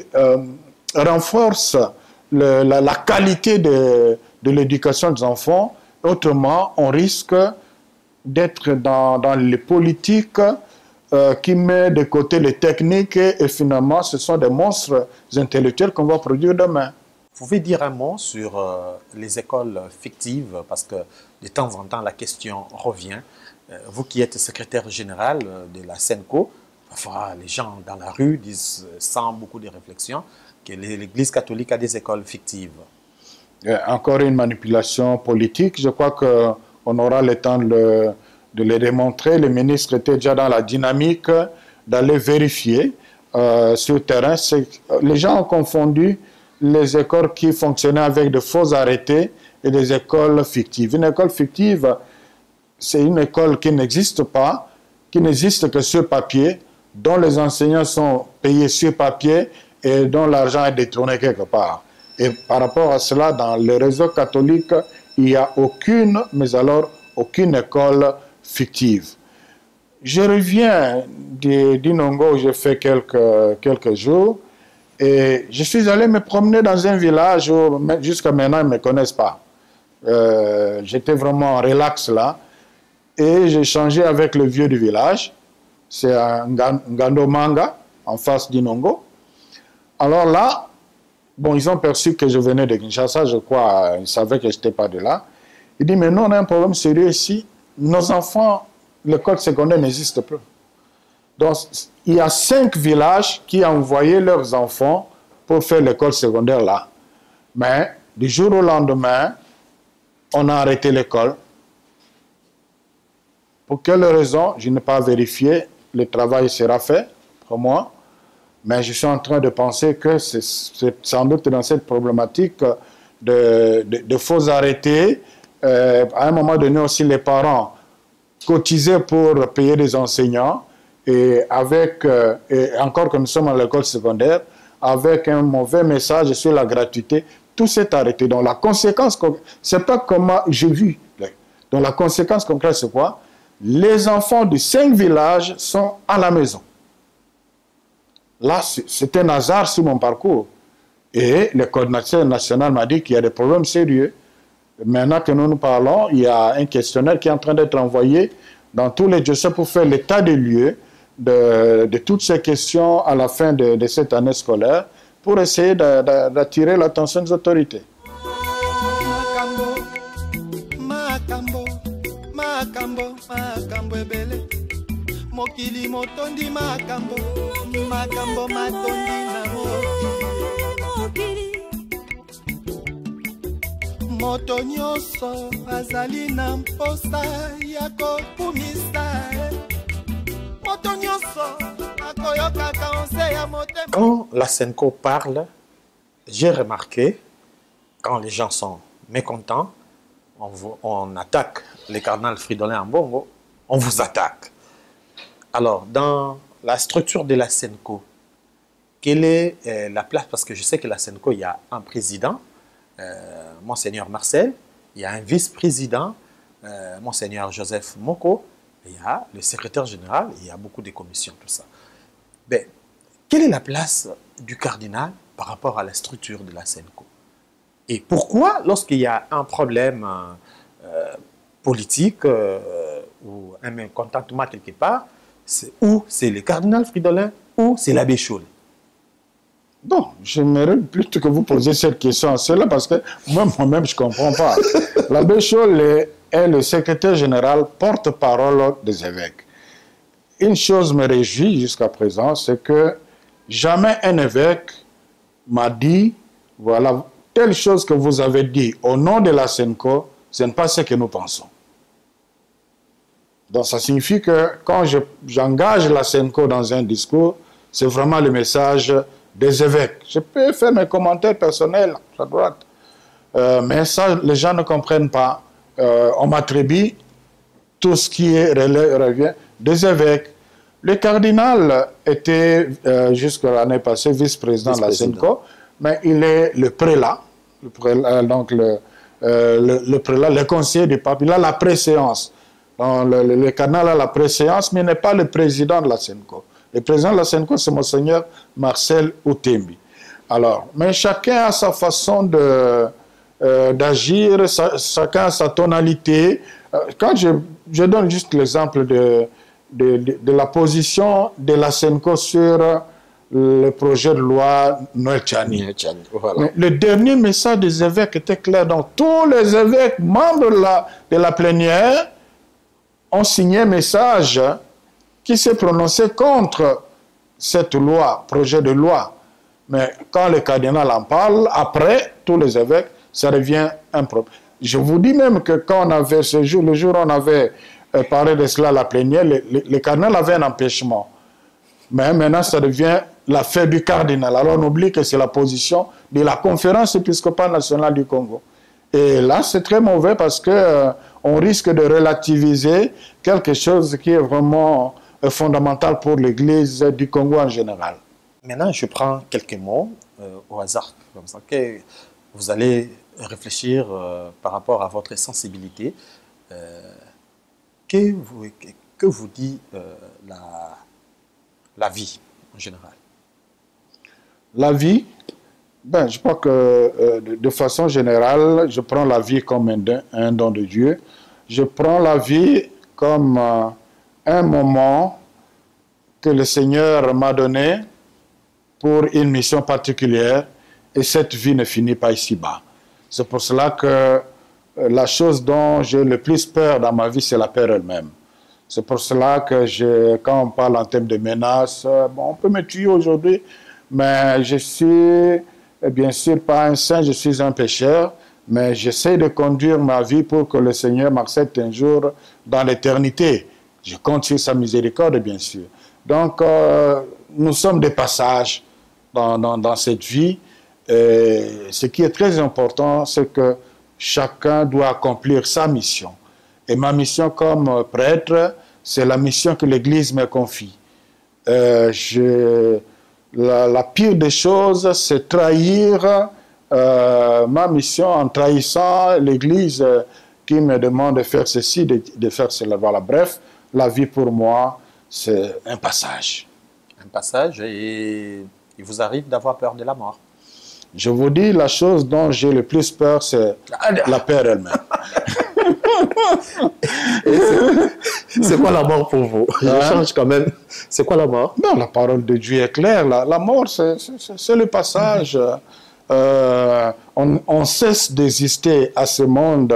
renforce la qualité de l'éducation des enfants. Autrement, on risque d'être dans les politiques qui mettent de côté les techniques et finalement, ce sont des monstres intellectuels qu'on va produire demain. Vous pouvez dire un mot sur les écoles fictives, parce que de temps en temps, la question revient. Vous qui êtes secrétaire général de la SENCO, parfois les gens dans la rue disent, sans beaucoup de réflexion, que l'Église catholique a des écoles fictives. Encore une manipulation politique. Je crois qu'on aura le temps de les démontrer. Le ministre était déjà dans la dynamique d'aller vérifier sur le terrain. Les gens ont confondu les écoles qui fonctionnaient avec de faux arrêtés et des écoles fictives. Une école fictive, c'est une école qui n'existe pas, qui n'existe que sur papier, dont les enseignants sont payés sur papier et dont l'argent est détourné quelque part. Et par rapport à cela, dans le réseau catholique, il n'y a aucune, mais alors aucune école fictive. Je reviens d'Inongo où j'ai fait quelques jours et je suis allé me promener dans un village où jusqu'à maintenant ils ne me connaissent pas. J'étais vraiment relax là et j'ai échangé avec le vieux du village. C'est un Ngandomanga en face d'Inongo. Alors là, bon, ils ont perçu que je venais de Kinshasa, je crois, ils savaient que je n'étais pas de là. Il dit, mais nous, on a un problème sérieux ici. Nos enfants, l'école secondaire n'existe plus. Donc, il y a 5 villages qui ont envoyé leurs enfants pour faire l'école secondaire là. Mais, du jour au lendemain, on a arrêté l'école. Pour quelle raison? Je n'ai pas vérifié. Le travail sera fait pour moi. Mais je suis en train de penser que c'est sans doute dans cette problématique de faux arrêtés. À un moment donné aussi, les parents cotiser pour payer des enseignants, et avec, et encore que nous sommes à l'école secondaire, avec un mauvais message sur la gratuité, tout s'est arrêté. Donc la conséquence, c'est pas comment j'ai vu. Donc la conséquence concrète, c'est quoi? Les enfants de 5 villages sont à la maison. Là, c'est un hasard sur mon parcours. Et le coordinateur national m'a dit qu'il y a des problèmes sérieux. Maintenant que nous parlons, il y a un questionnaire qui est en train d'être envoyé dans tous les diocèses pour faire l'état des lieux de toutes ces questions à la fin de cette année scolaire pour essayer d'attirer l'attention des autorités. Moto nyonso azali na mposa ya kokumisa. Moto nyonso akoyoka conseil ya motema. Quand la SENCO parle, j'ai remarqué, quand les gens sont mécontents, on attaque les cardinals Fridolin Ambongo, on vous attaque. Alors, dans la structure de la SENCO, quelle est la place? Parce que je sais que la SENCO, il y a un président, Monseigneur Marcel, il y a un vice-président, Monseigneur Joseph Moko, il y a le secrétaire général, il y a beaucoup de commissions, tout ça. Mais, quelle est la place du cardinal par rapport à la structure de la SENCO? Et pourquoi, lorsqu'il y a un problème politique ou un mécontentement quelque part, ou c'est le cardinal Fridolin ou c'est l'abbé Chaule? Non, j'aimerais plutôt que vous posiez cette question à cela parce que moi-même, je ne comprends pas. L'abbé Chaule est le secrétaire général porte-parole des évêques. Une chose me réjouit jusqu'à présent, c'est que jamais un évêque m'a dit, voilà, telle chose que vous avez dit au nom de la SENCO, ce n'est pas ce que nous pensons. Donc ça signifie que quand j'engage la SENCO dans un discours, c'est vraiment le message des évêques. Je peux faire mes commentaires personnels à droite, mais ça, les gens ne comprennent pas. On m'attribue tout ce qui revient des évêques. Le cardinal était, jusqu'à l'année passée, vice-président de la SENCO, mais il est le prélat, donc le prélat, le conseiller du pape, il a la préséance. Le cardinal a la préséance, mais il n'est pas le président de la SENCO. Le président de la SENCO, c'est Monseigneur Marcel Outembi. Alors, mais chacun a sa façon d'agir, chacun a sa tonalité. Quand je donne juste l'exemple de la position de la SENCO sur le projet de loi Noël Tchani. Voilà. Le dernier message des évêques était clair. Donc, tous les évêques membres de la plénière ont signé un message qui s'est prononcé contre cette loi, projet de loi. Mais quand le cardinal en parle, après, tous les évêques, ça devient un problème. Je vous dis même que quand on avait ce jour, le jour où on avait parlé de cela à la plénière, le cardinal avait un empêchement. Mais maintenant, ça devient l'affaire du cardinal. Alors on oublie que c'est la position de la conférence épiscopale nationale du Congo. Et là, c'est très mauvais parce que on risque de relativiser quelque chose qui est vraiment fondamental pour l'Église du Congo en général. Maintenant, je prends quelques mots au hasard, comme ça, que vous allez réfléchir par rapport à votre sensibilité. Que vous dit la vie en général? La vie, ben, je crois que de façon générale, je prends la vie comme un don de Dieu. Je prends la vie comme un moment que le Seigneur m'a donné pour une mission particulière, et cette vie ne finit pas ici-bas. C'est pour cela que la chose dont j'ai le plus peur dans ma vie, c'est la peur elle-même. C'est pour cela que quand on parle en termes de menaces, bon, on peut me tuer aujourd'hui, mais je suis bien sûr pas un saint, je suis un pécheur, mais j'essaie de conduire ma vie pour que le Seigneur m'accepte un jour dans l'éternité. Je compte sur sa miséricorde, bien sûr. Donc, nous sommes des passages dans cette vie. Et ce qui est très important, c'est que chacun doit accomplir sa mission. Et ma mission comme prêtre, c'est la mission que l'Église me confie. La pire des choses, c'est trahir ma mission en trahissant l'Église qui me demande de faire ceci, de faire cela. Voilà. Bref, la vie pour moi, c'est un passage. Un passage, et il vous arrive d'avoir peur de la mort. Je vous dis, la chose dont j'ai le plus peur, c'est la peur elle-même. C'est quoi la mort pour vous? Je change quand même. C'est quoi la mort? Non, la parole de Dieu est claire. La mort, c'est le passage. On cesse d'exister à ce monde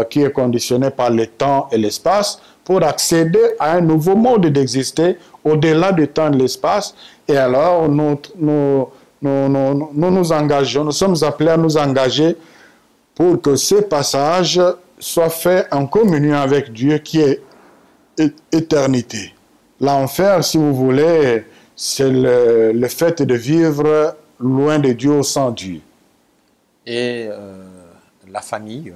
qui est conditionné par le temps et l'espace pour accéder à un nouveau mode d'exister au-delà du temps et de l'espace. Et alors, nous nous engageons, nous sommes appelés à nous engager pour que ce passage soit fait en communion avec Dieu qui est éternité. L'enfer, si vous voulez, c'est le fait de vivre loin de Dieu, sans Dieu. Et la famille,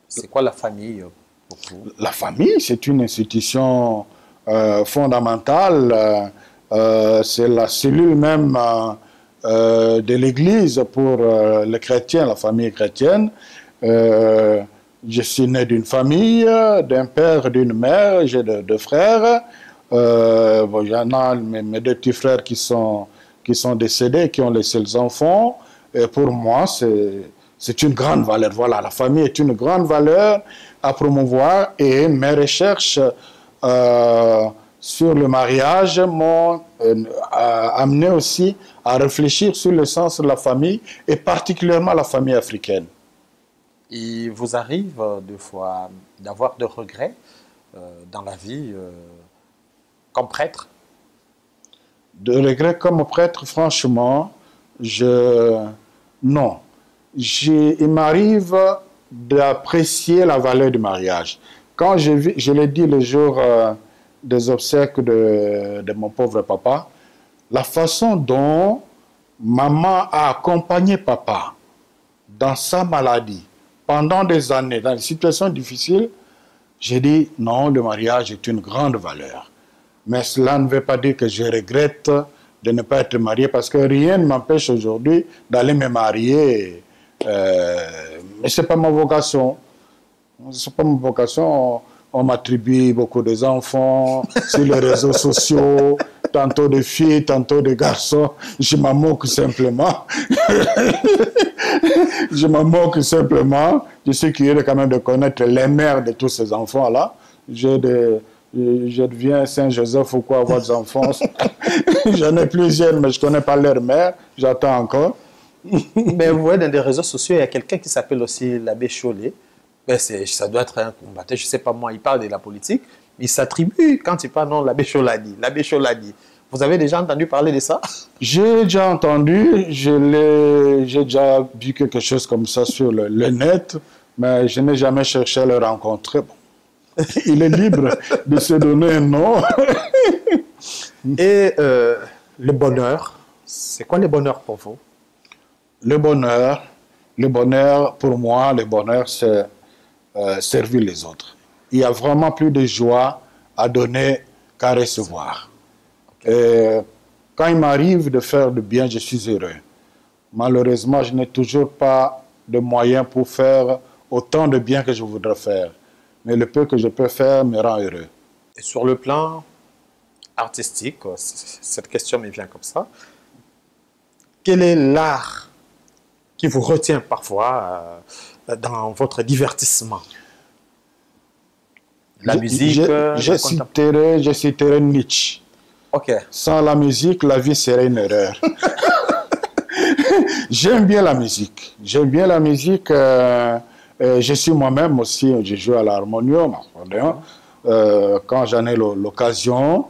c'est quoi la famille pour vous? La famille, c'est une institution fondamentale. C'est la cellule même de l'Église pour les chrétiens, la famille chrétienne. Je suis né d'une famille, d'un père, d'une mère, j'ai deux frères. J'en ai mes deux petits frères qui sont décédés, qui ont laissé les enfants. Et pour moi, c'est une grande valeur. Voilà, la famille est une grande valeur à promouvoir, et mes recherches sur le mariage m'ont amené aussi à réfléchir sur le sens de la famille, et particulièrement la famille africaine. Il vous arrive des fois d'avoir de regrets dans la vie comme prêtre? De regrets comme prêtre, franchement, non. Il m'arrive d'apprécier la valeur du mariage. Quand je l'ai dit le jour des obsèques de mon pauvre papa, la façon dont maman a accompagné papa dans sa maladie pendant des années, dans des situations difficiles, j'ai dit non, le mariage est une grande valeur. Mais cela ne veut pas dire que je regrette de ne pas être marié, parce que rien ne m'empêche aujourd'hui d'aller me marier. Mais ce n'est pas ma vocation. Ce n'est pas ma vocation. On m'attribue beaucoup d'enfants sur les réseaux sociaux, tantôt de filles, tantôt de garçons. Je m'en moque simplement. Je m'en moque simplement. Je suis curieux quand même de connaître les mères de tous ces enfants-là. Je deviens Saint-Joseph ou quoi, avoir des enfants. J'en ai plusieurs, mais je ne connais pas leur mère. J'attends encore. Mais vous voyez, dans les réseaux sociaux, il y a quelqu'un qui s'appelle aussi l'abbé Chollet. Ben ça doit être un combattant, je ne sais pas moi, il parle de la politique, il s'attribue quand il parle, non, l'abbé Choladi, l'abbé Choladi. Vous avez déjà entendu parler de ça? J'ai déjà entendu, j'ai déjà vu quelque chose comme ça sur le net, mais je n'ai jamais cherché à le rencontrer. Bon. Il est libre de se donner un nom. Et le bonheur, c'est quoi le bonheur pour vous? Le bonheur pour moi, le bonheur c'est servir les autres. Il y a vraiment plus de joie à donner qu'à recevoir. Et quand il m'arrive de faire du bien, je suis heureux. Malheureusement, je n'ai toujours pas de moyens pour faire autant de bien que je voudrais faire. Mais le peu que je peux faire me rend heureux. Et sur le plan artistique, cette question me vient comme ça. Quel est l'art qui vous retient parfois dans votre divertissement? La musique? Je citerai Nietzsche. Ok. Sans la musique, la vie serait une erreur. J'aime bien la musique. J'aime bien la musique. Je suis moi-même aussi, je joue à l'harmonium. Quand j'en ai l'occasion,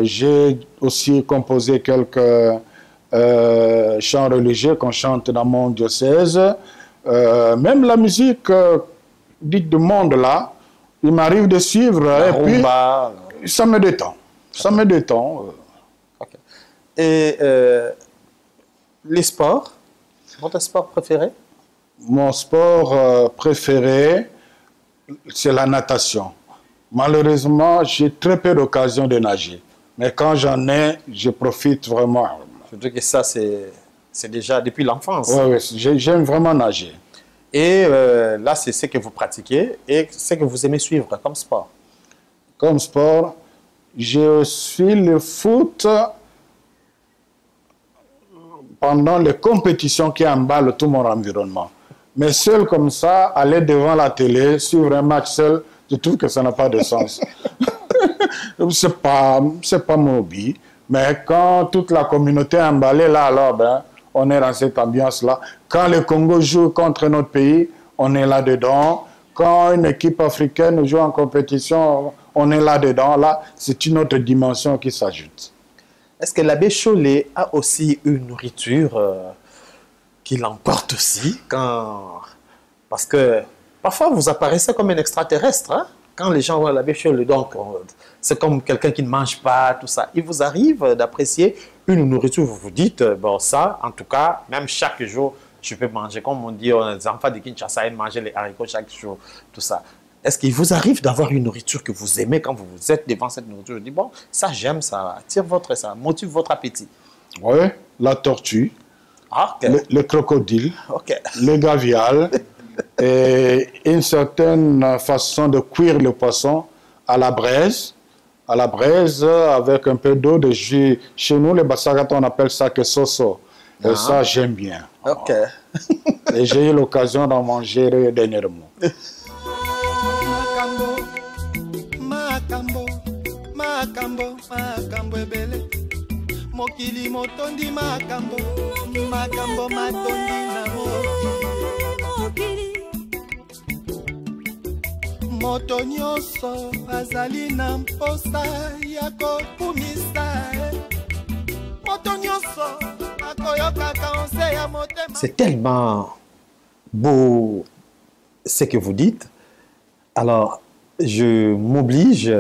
j'ai aussi composé quelques chants religieux qu'on chante dans mon diocèse. Même la musique dite du monde là, il m'arrive de suivre et puis ça me détend. Ça me détend. Okay. Et les sports, votre sport préféré? mon sport préféré, c'est la natation. Malheureusement, j'ai très peu d'occasion de nager. Mais quand j'en ai, je profite vraiment. Je veux dire que ça, c'est déjà depuis l'enfance. Oui, j'aime vraiment nager. Et là, c'est ce que vous pratiquez et ce que vous aimez suivre comme sport. Comme sport, je suis le foot pendant les compétitions qui emballent tout mon environnement. Mais seul comme ça, aller devant la télé, suivre un match seul, je trouve que ça n'a pas de sens. C'est pas mon hobby. Mais quand toute la communauté est emballée, là, alors, ben, on est dans cette ambiance-là. Quand le Congo joue contre notre pays, on est là-dedans. Quand une équipe africaine joue en compétition, on est là-dedans. Là, c'est une autre dimension qui s'ajoute. Est-ce que l'abbé Chollet a aussi une nourriture qui l'emporte aussi parce que parfois vous apparaissez comme un extraterrestre hein? Quand les gens voient l'abbé Chollet, donc c'est comme quelqu'un qui ne mange pas, tout ça. Il vous arrive d'apprécier une nourriture, vous vous dites, bon ça, en tout cas, même chaque jour, je peux manger. Comme on dit, les enfants de Kinshasa aiment manger les haricots chaque jour, tout ça. Est-ce qu'il vous arrive d'avoir une nourriture que vous aimez quand vous êtes devant cette nourriture? Je dis, bon, ça j'aime, ça attire ça motive votre appétit. Oui, la tortue, le crocodile, le gavial, et une certaine façon de cuire le poisson à la braise avec un peu d'eau de jus. Chez nous, les Bassagata, on appelle ça que soso. Et ça, j'aime bien. Ok. Et j'ai eu l'occasion d'en manger dernièrement. Makambo ebele mokili motondi makambo matondi na mokili moto nyonso azali na mposa ya kokumisa moto nyonso akoyoka kanse ya motema. C'est tellement beau ce que vous dites. Alors, je m'oblige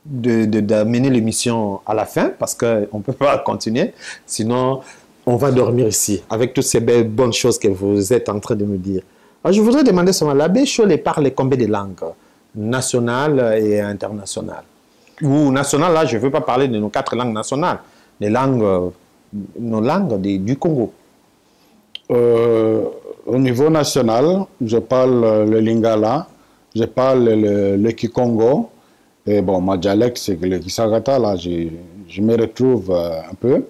d'amener l'émission à la fin parce qu'on ne peut pas continuer, sinon on va dormir ici avec toutes ces belles bonnes choses que vous êtes en train de me dire. Alors, je voudrais demander seulement, l'abbé Chollet parle combien de langues nationales et internationales? Ou nationales, là je ne veux pas parler de nos 4 langues nationales, les langues, nos langues du Congo. Au niveau national, je parle le Lingala, je parle le Kikongo. Et bon, ma dialecte, c'est le Kisagata, là, je me retrouve un peu.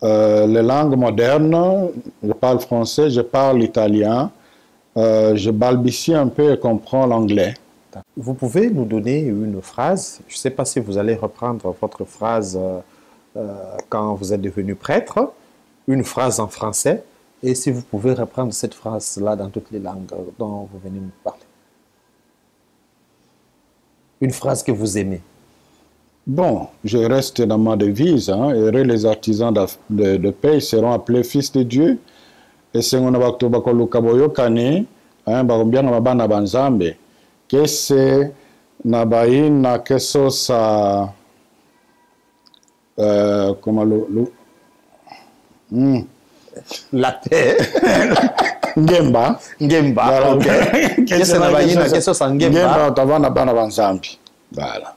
Les langues modernes, je parle français, je parle italien, je balbutie un peu et comprends l'anglais. Vous pouvez nous donner une phrase, je ne sais pas si vous allez reprendre votre phrase quand vous êtes devenu prêtre, une phrase en français, et si vous pouvez reprendre cette phrase-là dans toutes les langues dont vous venez me parler. Une phrase que vous aimez. Bon, je reste dans ma devise. Hein. Heureux les artisans de paix seront appelés fils de Dieu. Et c'est un bakto bakolo kaboyo kane, hein, bakombia na bana banzambe. Que c'est nabai na keso sa comment la paix. Ngemba. Ngemba, ok. Qu'est-ce que nabai na keso sa ngemba? Ngemba tavana bana banzambe. Voilà.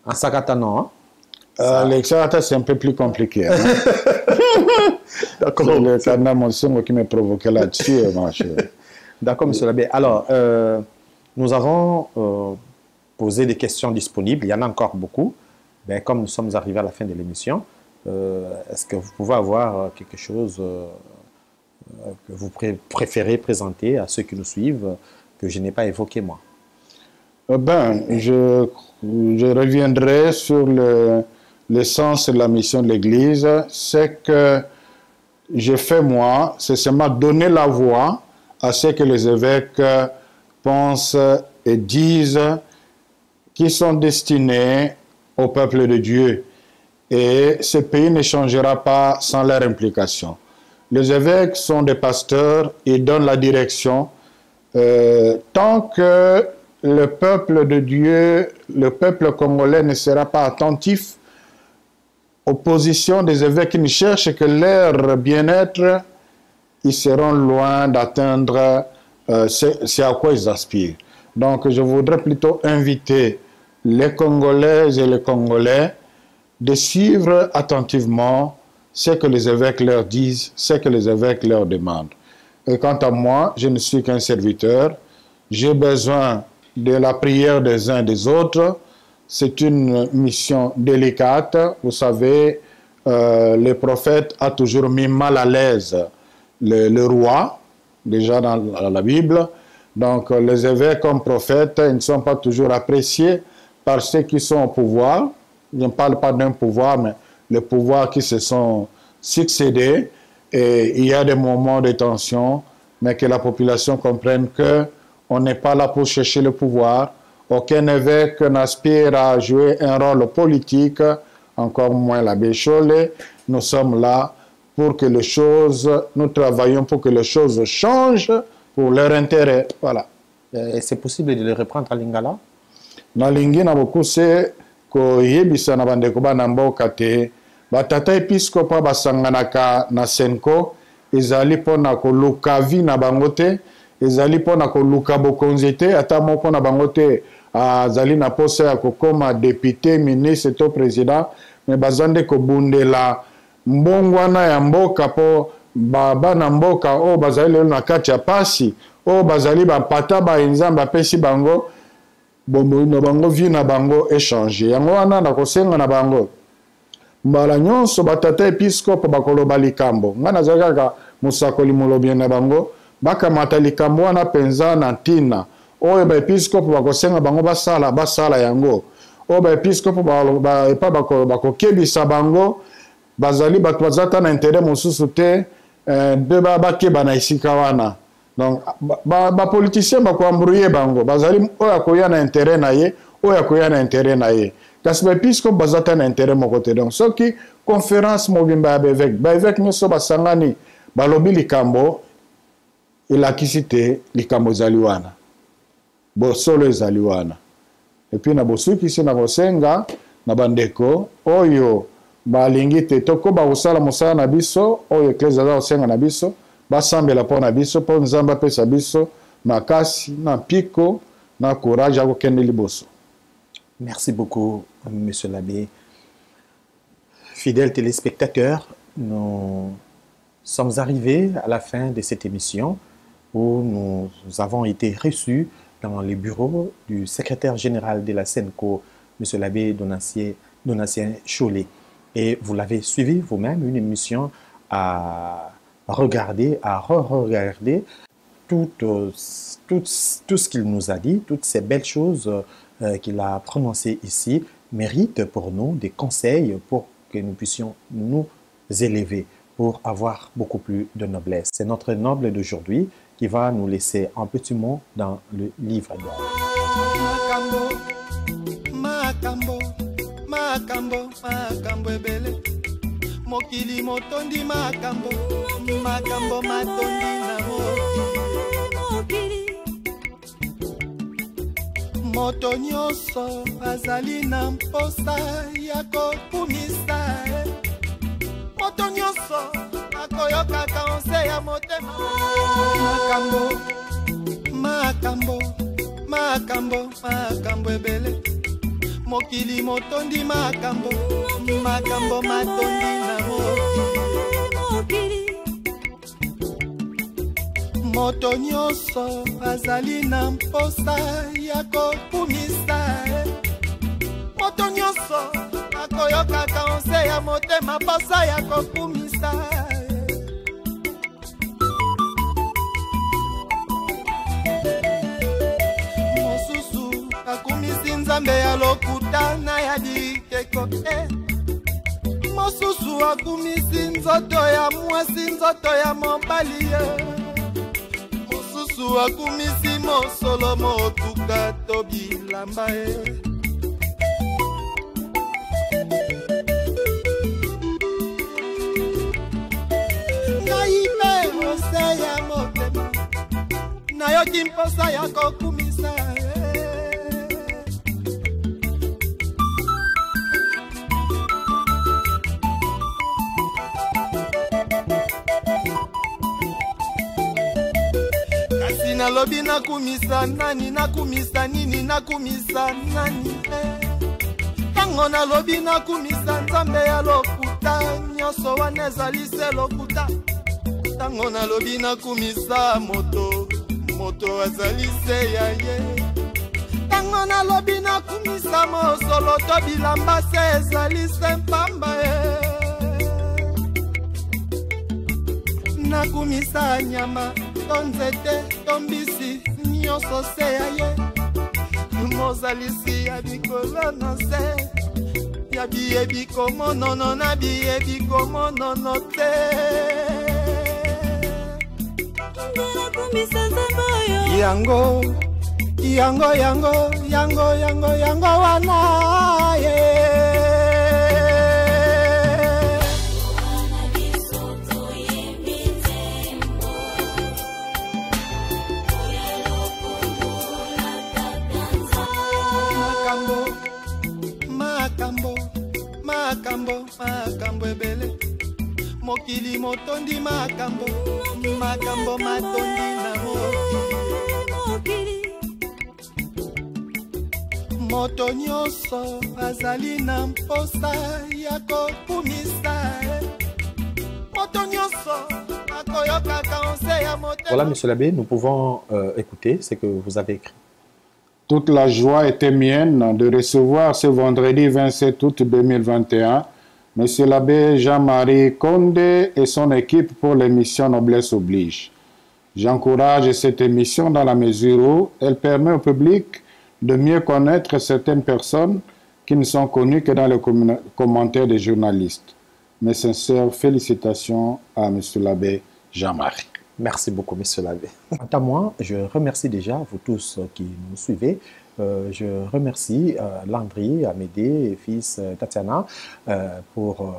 En Sakata, non? Les Sakata, c'est un peu plus compliqué. Hein? D'accord. C'est le carnet Monson qui m'a provoqué là-dessus. D'accord, monsieur l'abbé. Alors, nous avons posé des questions disponibles. Il y en a encore beaucoup. Mais comme nous sommes arrivés à la fin de l'émission, est-ce que vous pouvez avoir quelque chose que vous préférez présenter à ceux qui nous suivent, que je n'ai pas évoqué moi? Ben, je reviendrai sur l'essence de la mission de l'Église. C'est que je fais moi, c'est seulement donner la voix à ce que les évêques pensent et disent, qui sont destinés au peuple de Dieu. Et ce pays ne changera pas sans leur implication. Les évêques sont des pasteurs, ils donnent la direction. Tant que le peuple de Dieu, le peuple congolais ne sera pas attentif aux positions des évêques qui ne cherchent que leur bien-être, ils seront loin d'atteindre c'est à quoi ils aspirent. Donc, je voudrais plutôt inviter les Congolaises et les Congolais de suivre attentivement ce que les évêques leur disent, ce que les évêques leur demandent. Et quant à moi, je ne suis qu'un serviteur. J'ai besoin de la prière des uns et des autres. C'est une mission délicate. Vous savez, le prophète a toujours mis mal à l'aise le roi, déjà dans la Bible. Donc, les évêques comme prophètes, ils ne sont pas toujours appréciés par ceux qui sont au pouvoir. Je ne parle pas d'un pouvoir, mais les pouvoirs qui se sont succédés. Et il y a des moments de tension, mais que la population comprenne qu'on n'est pas là pour chercher le pouvoir. Aucun évêque n'aspire à jouer un rôle politique, encore moins l'abbé Chollet. Nous sommes là pour que les choses, nous travaillons pour que les choses changent pour leur intérêt. Voilà. C'est possible de le reprendre à Lingala? Na lingi na bokuse ko yebisa na bandeko bana mboka te batata episkopa basanganaka na senko ezali pona koluka vi na bango te, ezali pona koluka bokonzi te, ata moko na bango te azali na posa ya kokoma député, ministre to président, mais bazande kobundela mbongwana ya mboka po bana mboka o bazali lelo na kati ya pasi o bazali bapata ba nzambe apesi bango bomoi na bango vi na bango échanger. Yango wana na kosenga na bango mbala nyonso batata episkope bakoloba likambo nga nazali kaka mosakoli molobi na bango bakamata likambo wana penza na ntina oyo baepiskope bakosenga bango basala yango oyo baepiskope bakokebisa bango bazali bato bazata na intérêt mosusu te nde bakeba na esika wana. Donc bapoliticien bakoambrouye bango bazali oyo akoya na intérêt na ye oyo akoya na intérêt na ye kasi baepiskope bazata na intérêt moko te. Donc soki conférence mobimba ya baevêque nyonso basangani balobi likambo elakisi te likambo ezali wana bosolo ezali wana. Epuis na bosukisi na kosenga na bandeko oyo balingi te tokoba kosala mosala na biso oyo eklese aza kosenga na biso basambela mpo na biso mpo nzambe apesa biso makasi na mpiko na courage ya kokende liboso. Merci beaucoup, Monsieur l'abbé. Fidèles téléspectateurs, nous sommes arrivés à la fin de cette émission où nous avons été reçus dans les bureaux du secrétaire général de la SENCO, Monsieur l'abbé Donatien Chollet. Et vous l'avez suivi vous-même, une émission à regarder, à re-regarder tout ce qu'il nous a dit, toutes ces belles choses qu'il a prononcées ici, méritent pour nous des conseils pour que nous puissions nous élever, pour avoir beaucoup plus de noblesse. C'est notre noble d'aujourd'hui qui va nous laisser un petit mot dans le livre d'or. Makambo ebele mokili motondi makambo matondi na mokili moto nyonso azali na mposa ya kokumisa moto nyonso akoyoka konse ya motema makambo ebele mokili motondi makambo matondi na mokili moto nyonso azali na mposa ya kokumisa moto nyonso akoyoka konse ya motema posa ya kokumisa mosusu akumisi nzambe ya lokutana ya dikeko mosusu akumisi nzoto ya mwasi nzoto ya mobali mosusu akumisi mosolo motuka to bilamba ngai mpe mose ya motema nayoki mposa ya kokumisa nalobi nakumisa nani, nakumisa nini, nakumisa nani. Tango nalobi nakumisa nzambe ya lokuta, nyonso wana ezali se lokuta. Tango nalobi nakumisa moto, moto azali se ya ye. Tango nalobi nakumisa mosolo to bilamba se ezali se mpamba ye. Nakumisa nyama to nzete to mbisi nyonso se ya ye. Mozalisi ya bikolo na se, ya biyebi komonono na biyebi komonono te. Yango, yango, yango, yango, yango, yango wana ye. Makambo ebele mokili motondi makambo matondi na mokili moto nyonso azali na mposa ya kokumisa moto nyonso akoyoka onse ya motema. Voilà, monsieur l'abbé, nous pouvons écouter ce que vous avez écrit. Toute la joie était mienne de recevoir ce vendredi 27 août 2021 M. l'abbé Jean-Marie Condé et son équipe pour l'émission Noblesse Oblige. J'encourage cette émission dans la mesure où elle permet au public de mieux connaître certaines personnes qui ne sont connues que dans les commentaires des journalistes. Mes sincères félicitations à M. l'abbé Jean-Marie. Merci beaucoup, monsieur l'abbé. Quant à moi, je remercie déjà vous tous qui nous suivez. Je remercie Landry, Amédée et fils Tatiana pour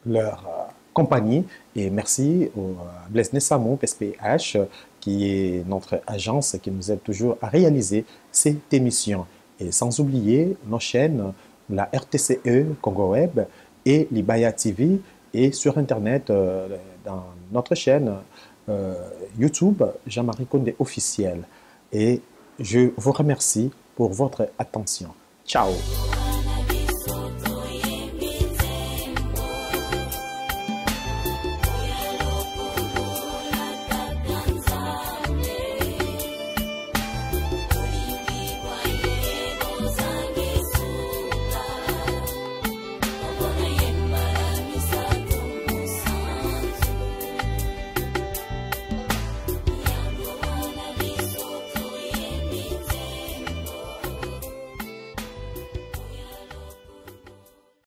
leur compagnie. Et merci au Blaise Nessamou, SPH, qui est notre agence qui nous aide toujours à réaliser cette émission. Et sans oublier nos chaînes, la RTCE, Congo Web et l'Ibaya TV. Et sur Internet, dans notre chaîne YouTube, Jean-Marie Condé officiel. Et je vous remercie pour votre attention. Ciao.